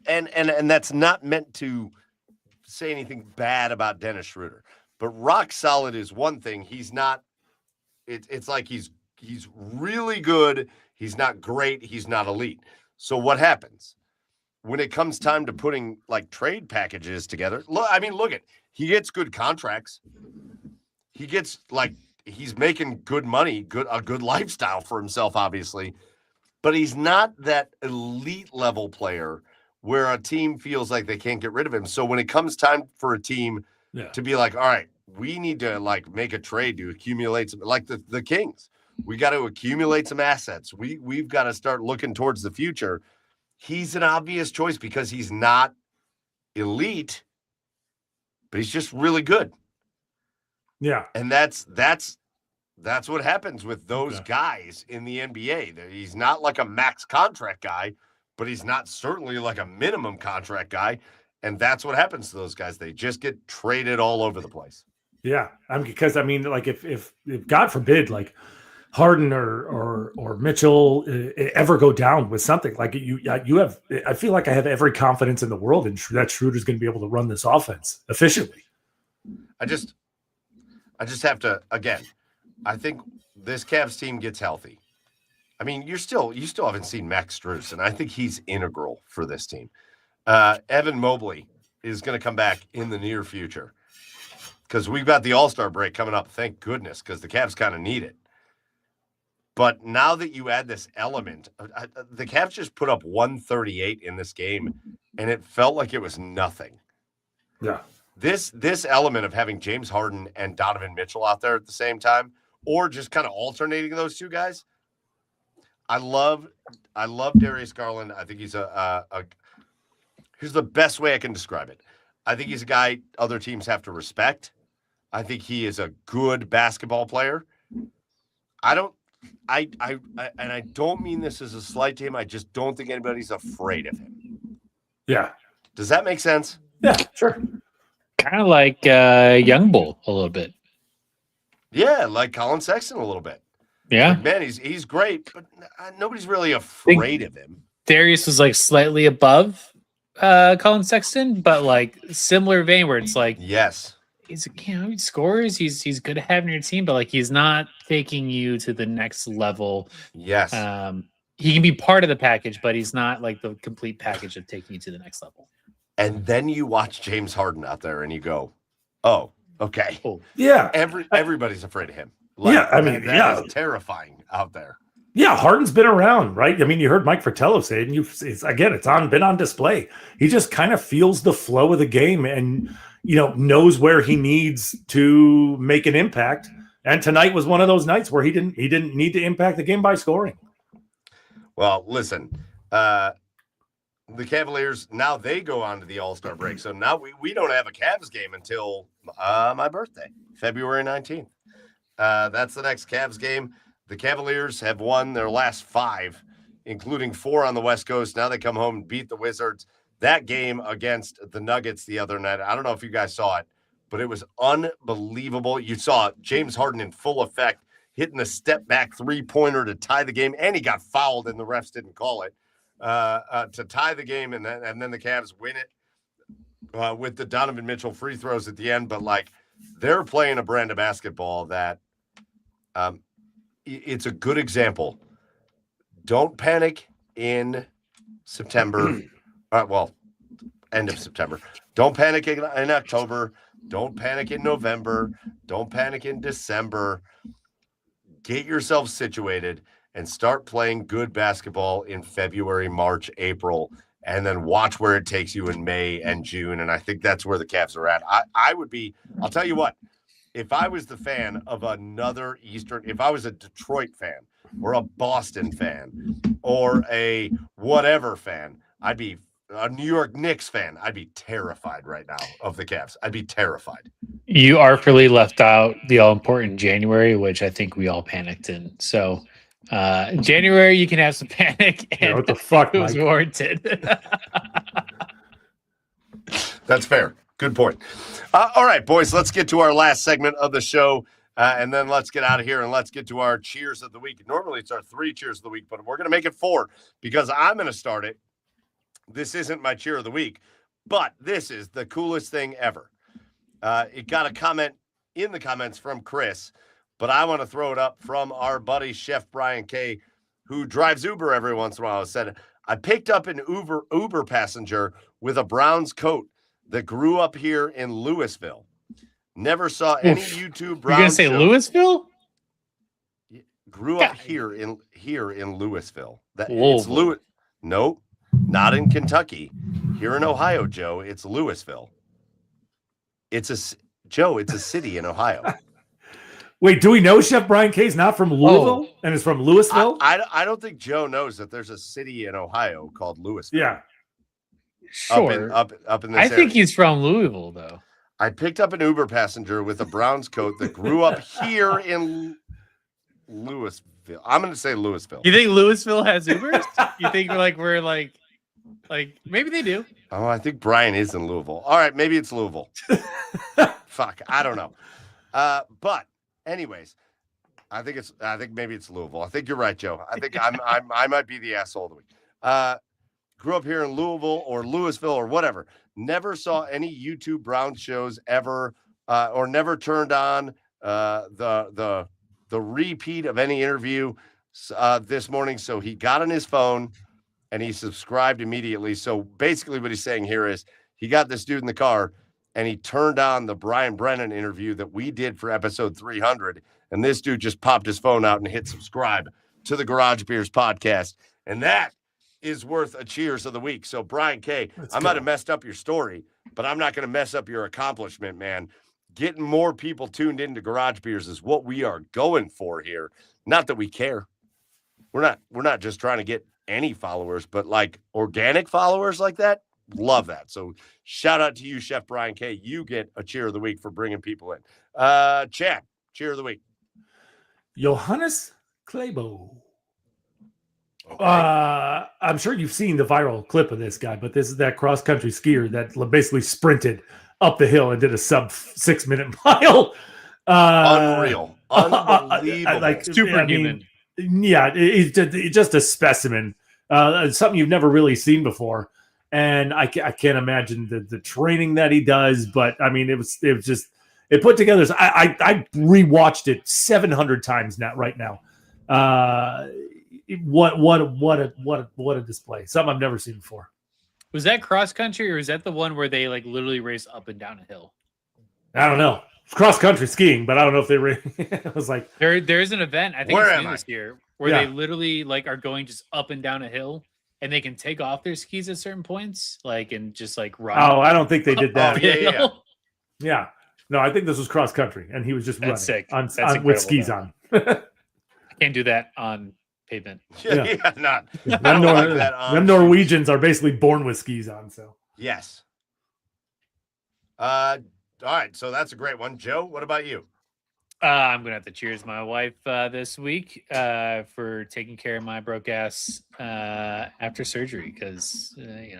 And that's not meant to say anything bad about Dennis Schroeder. But rock solid is one thing. He's not. It's like he's really good. He's not great. He's not elite. So what happens when it comes time to putting like trade packages together? Look at he gets good contracts. He gets he's making good money, a good lifestyle for himself, obviously. But he's not that elite level player where a team feels like they can't get rid of him. So when it comes time for a team to be like, all right, we need to make a trade to accumulate some, like the Kings. We got to accumulate some assets. We've got to start looking towards the future. He's an obvious choice because he's not elite, but he's just really good. Yeah. And that's what happens with those guys in the NBA. He's not like a max contract guy, but he's not certainly like a minimum contract guy. And that's what happens to those guys. They just get traded all over the place. Yeah. Because if God forbid, Harden or Mitchell ever go down with something you have, I feel like I have every confidence in the world in that Schroeder's going to be able to run this offense efficiently. I just have to, again, I think this Cavs team gets healthy. I mean, you still haven't seen Max Strus, and I think he's integral for this team. Evan Mobley is going to come back in the near future because we've got the All-Star break coming up. Thank goodness, because the Cavs kind of need it. But now that you add this element, the Cavs just put up 138 in this game, and it felt like it was nothing. Yeah. This element of having James Harden and Donovan Mitchell out there at the same time, or just kind of alternating those two guys, I love Darius Garland. I think he's here's the best way I can describe it. I think he's a guy other teams have to respect. I think he is a good basketball player. I don't mean this as a slight to him. I just don't think anybody's afraid of him. Yeah. Does that make sense? Yeah, sure. Kind of like Young Bull a little bit. Yeah, like Colin Sexton a little bit. Yeah. Man, he's great, but nobody's really afraid of him. Darius was slightly above Colin Sexton, but similar vein where it's yes, he's he scores. He's good to have in your team, but he's not taking you to the next level. Yes, he can be part of the package, but he's not the complete package of taking you to the next level. And then you watch James Harden out there, and you go, "Oh, okay, yeah." Everybody's afraid of him. That is terrifying out there. Yeah, Harden's been around, right? I mean, you heard Mike Fratello say it, and it's been on display. He just kind of feels the flow of the game, and knows where he needs to make an impact. And tonight was one of those nights where he didn't need to impact the game by scoring. Well, listen, the Cavaliers, now they go on to the All-Star break. So now we don't have a Cavs game until my birthday, February 19th. That's the next Cavs game. The Cavaliers have won their last 5, including 4 on the West Coast. Now they come home and beat the Wizards. That game against the Nuggets the other night, I don't know if you guys saw it, but it was unbelievable. You saw James Harden in full effect, hitting the step-back three-pointer to tie the game, and he got fouled, and the refs didn't call it, to tie the game, and then the Cavs win it with the Donovan Mitchell free throws at the end. But, they're playing a brand of basketball that it's a good example. Don't panic in September. End of September. Don't panic in October. Don't panic in November. Don't panic in December. Get yourself situated and start playing good basketball in February, March, April, and then watch where it takes you in May and June. And I think that's where the Cavs are at. I'll tell you what, if I was the fan of if I was a Detroit fan or a Boston fan or a whatever fan. I'd be a New York Knicks fan. I'd be terrified right now of the Cavs. I'd be terrified. You artfully left out the all important January, which I think we all panicked in. So January, you can have some panic, and Yeah, what the fuck, it was Mike? warranted. That's fair. Good point. All right, boys, let's get to our last segment of the show, and then let's get out of here and let's get to our cheers of the week. Normally, it's our 3 cheers of the week, but we're going to make it 4 because I'm going to start it. This isn't my cheer of the week, but this is the coolest thing ever. It got a comment in the comments from Chris, but I want to throw it up from our buddy Chef Brian K., who drives Uber every once in a while. It said, I picked up an Uber passenger with a Browns coat that grew up here in Louisville. Never saw any YouTube Browns. You're gonna say show. Louisville? Grew up here in Louisville. It's Louisville. Nope, not in Kentucky. Here in Ohio, Joe, it's Louisville. It's a city in Ohio. Wait, do we know Chef Brian K is not from Louisville and is from Louisville? I don't think Joe knows that there's a city in Ohio called Louisville. Yeah. Sure. Up in this I area. think he's from Louisville, though. I picked up an Uber passenger with a Browns coat that grew up here in Louisville. I'm going to say Louisville. You think Louisville has Ubers? You think we're like maybe they do. Oh, I think Brian is in Louisville. All right, maybe it's Louisville. Fuck, I don't know. But anyways, I think maybe it's Louisville. I think you're right, Joe. I think I might be the asshole of the week. Grew up here in Louisville or Louisville or whatever. Never saw any YouTube Browns shows ever, or never turned on the repeat of any interview this morning. So he got on his phone and he subscribed immediately. So basically what he's saying here is he got this dude in the car and he turned on the Brian Brennan interview that we did for episode 300. And this dude just popped his phone out and hit subscribe to the Garage Beers podcast. And that is worth a cheers of the week. So Brian K, I might have messed up your story, but I'm not going to mess up your accomplishment, man. Getting more people tuned into Garage Beers is what we are going for here. Not that we care. We're not just trying to get any followers, but like organic followers like that. Love that. So shout out to you, Chef Brian K. You get a cheer of the week for bringing people in. Chad, cheer of the week. Johannes Klebo. Okay. I'm sure you've seen the viral clip of this guy, but this is that cross-country skier that basically sprinted up the hill and did a sub 6-minute mile. Unreal. Unbelievable. Like Superhuman. He's just a specimen. Something you've never really seen before. And I can't imagine the training that he does, but I mean, it put together. I rewatched it 700 times right now. What a display! Something I've never seen before. Was that cross country or is that the one where they like literally race up and down a hill? I don't know. It's cross country skiing, but I don't know if they it was like there's an event I think Where it's am new I? this year where they literally like are going just up and down a hill and they can take off their skis at certain points, like and just like run. Oh, I don't think they did that. yeah. Yeah. No, I think this was cross country, and he was just running sick. on That's with incredible, skis though. on. I can't do that on pavement. Yeah, not. I Them, don't like that on them Norwegians are basically born with skis on. So Yes. All right, so that's a great one. Joe, what about you? I'm gonna have to cheers my wife this week for taking care of my broke ass after surgery because I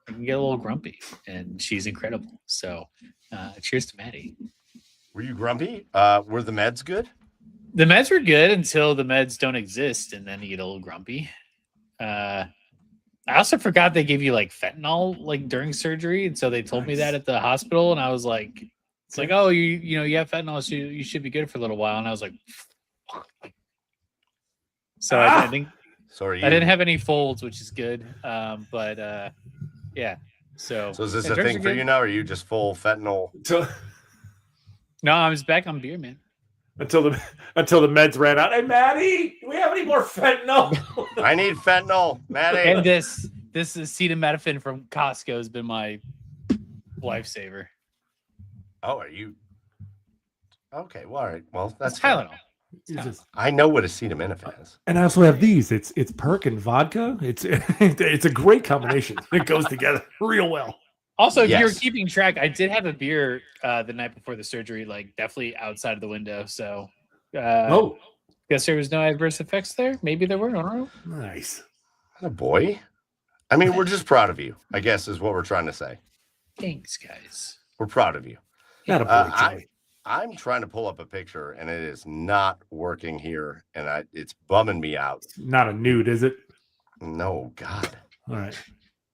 can get a little grumpy and she's incredible. So cheers to Maddie. Were you grumpy? Were the meds good? The meds were good until the meds don't exist, and then you get a little grumpy. I also forgot they gave you like fentanyl like during surgery, and so they told me that at the hospital, and I was like, "It's like, oh, you have fentanyl, so you should be good for a little while." And I was like, so I think Sorry, I didn't have any folds, which is good. But yeah. So So is this the a drugs thing are for good. you now, or are you just full fentanyl? No, I was back on beer, man. until the meds ran out. Hey, Maddie, do we have any more fentanyl? I need fentanyl, Maddie. And this is acetaminophen from Costco has been my lifesaver. Oh, are you? Okay, well, all right. Well, that's It's fair. Tylenol. It's just- I know what acetaminophen is. and I also have these. It's perk and vodka. It's a great combination. It goes together real well. Also, if you're Yes. keeping track, I did have a beer the night before the surgery, like definitely outside of the window. So, guess there was no adverse effects there. Maybe there were. I don't know. Nice. Oh, boy. I mean, we're just proud of you, I guess, is what we're trying to say. Thanks, guys. We're proud of you. Not a boy, Joey. I'm trying to pull up a picture, and it is not working here, and it's bumming me out. Not a nude, is it? No, God. All right.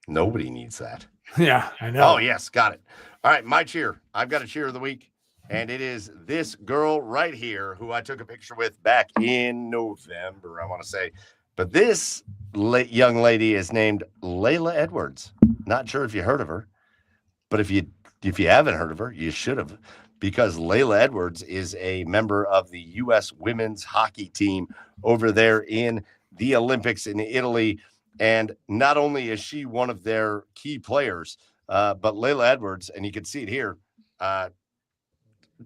Nobody needs that. Yeah, I know. Oh, yes, got it. All right, my cheer. I've got a cheer of the week, and it is this girl right here who I took a picture with back in November, I want to say. But this young lady is named Layla Edwards. Not sure if you heard of her, but if you haven't heard of her, you should have, because Layla Edwards is a member of the U.S. women's hockey team over there in the Olympics in Italy. And not only is she one of their key players, but Layla Edwards, and you can see it here,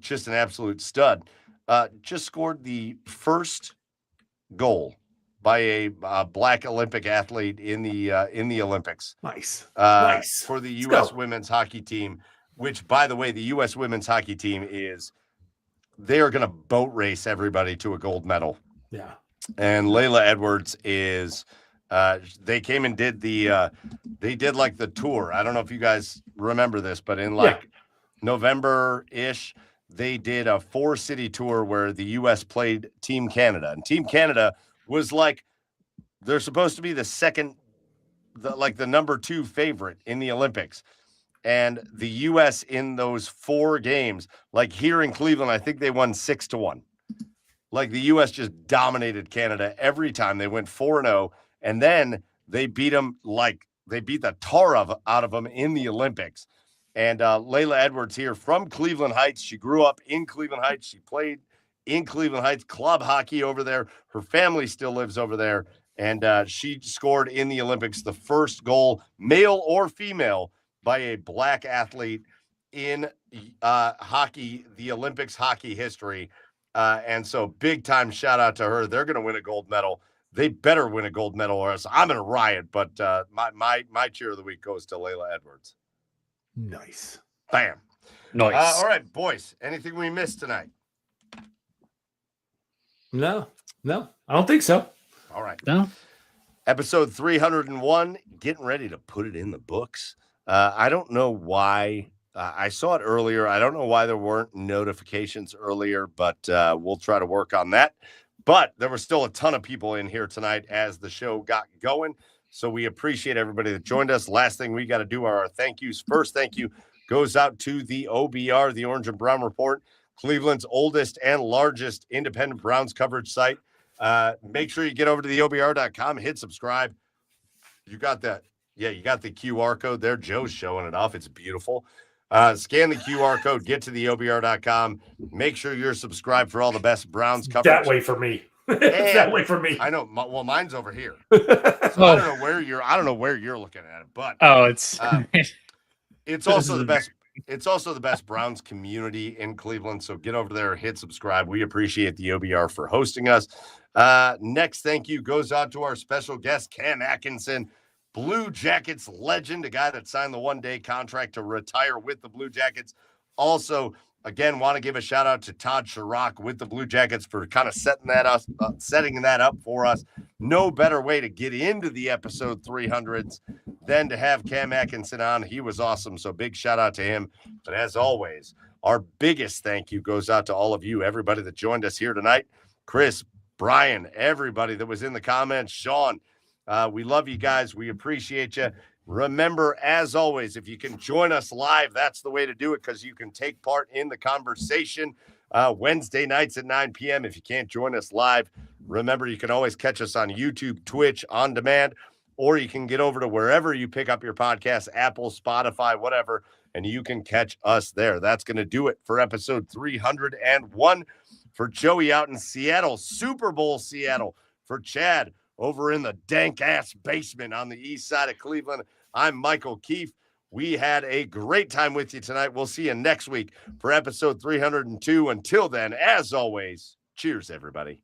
just an absolute stud, just scored the first goal by a Black Olympic athlete in the Olympics. Nice. For the U.S. women's hockey team, which, by the way, the U.S. women's hockey team they are going to boat race everybody to a gold medal. Yeah. And Layla Edwards is, they came and did they did like the tour. I don't know if you guys remember this, but in November-ish, they did a 4-city tour where the U.S. played Team Canada. And Team Canada was like, they're supposed to be the number 2 favorite in the Olympics. And the U.S. in those 4 games, like here in Cleveland, I think they won 6-1. Like the U.S. just dominated Canada every time. They went 4-0, and then they beat them they beat the tar out of them in the Olympics. And Layla Edwards here from Cleveland Heights. She grew up in Cleveland Heights. She played in Cleveland Heights club hockey over there. Her family still lives over there. And she scored in the Olympics the first goal, male or female, by a Black athlete in hockey, the Olympics hockey history. And so big time shout out to her. They're going to win a gold medal. They better win a gold medal or else I'm going to riot. But my cheer of the week goes to Layla Edwards. Nice. Bam. Nice. All right, boys. Anything we missed tonight? No, I don't think so. All right. No. Episode 301, getting ready to put it in the books. I don't know why. I saw it earlier. I don't know why there weren't notifications earlier, but we'll try to work on that. But there were still a ton of people in here tonight as the show got going. So we appreciate everybody that joined us. Last thing we got to do are our thank yous. First thank you goes out to the OBR, the Orange and Brown Report, Cleveland's oldest and largest independent Browns coverage site. Make sure you get over to the OBR.com, hit subscribe. You got that. Yeah, you got the QR code there. Joe's showing it off. It's beautiful. Scan the QR code, get to the OBR.com. Make sure you're subscribed for all the best Browns coverage. That way for me. That way for me. I know. Well, mine's over here. So I don't know where you're looking at it, but it's also the best. It's also the best Browns community in Cleveland. So get over there, hit subscribe. We appreciate the OBR for hosting us. Next, thank you goes out to our special guest, Cam Atkinson, Blue Jackets legend, a guy that signed the 1-day contract to retire with the Blue Jackets. Also, again, want to give a shout out to Todd Chirac with the Blue Jackets for kind of setting that up for us. No better way to get into the episode 300s than to have Cam Atkinson on. He was awesome. So big shout out to him. But as always, our biggest thank you goes out to all of you, everybody that joined us here tonight. Chris, Brian, everybody that was in the comments, Sean, we love you guys. We appreciate you. Remember, as always, if you can join us live, that's the way to do it because you can take part in the conversation Wednesday nights at 9 p.m. If you can't join us live, remember, you can always catch us on YouTube, Twitch, on demand, or you can get over to wherever you pick up your podcast, Apple, Spotify, whatever, and you can catch us there. That's going to do it for episode 301. For Joey out in Seattle, Super Bowl Seattle. For Chad over in the dank-ass basement on the east side of Cleveland, I'm Michael Keefe. We had a great time with you tonight. We'll see you next week for episode 302. Until then, as always, Cheers, everybody.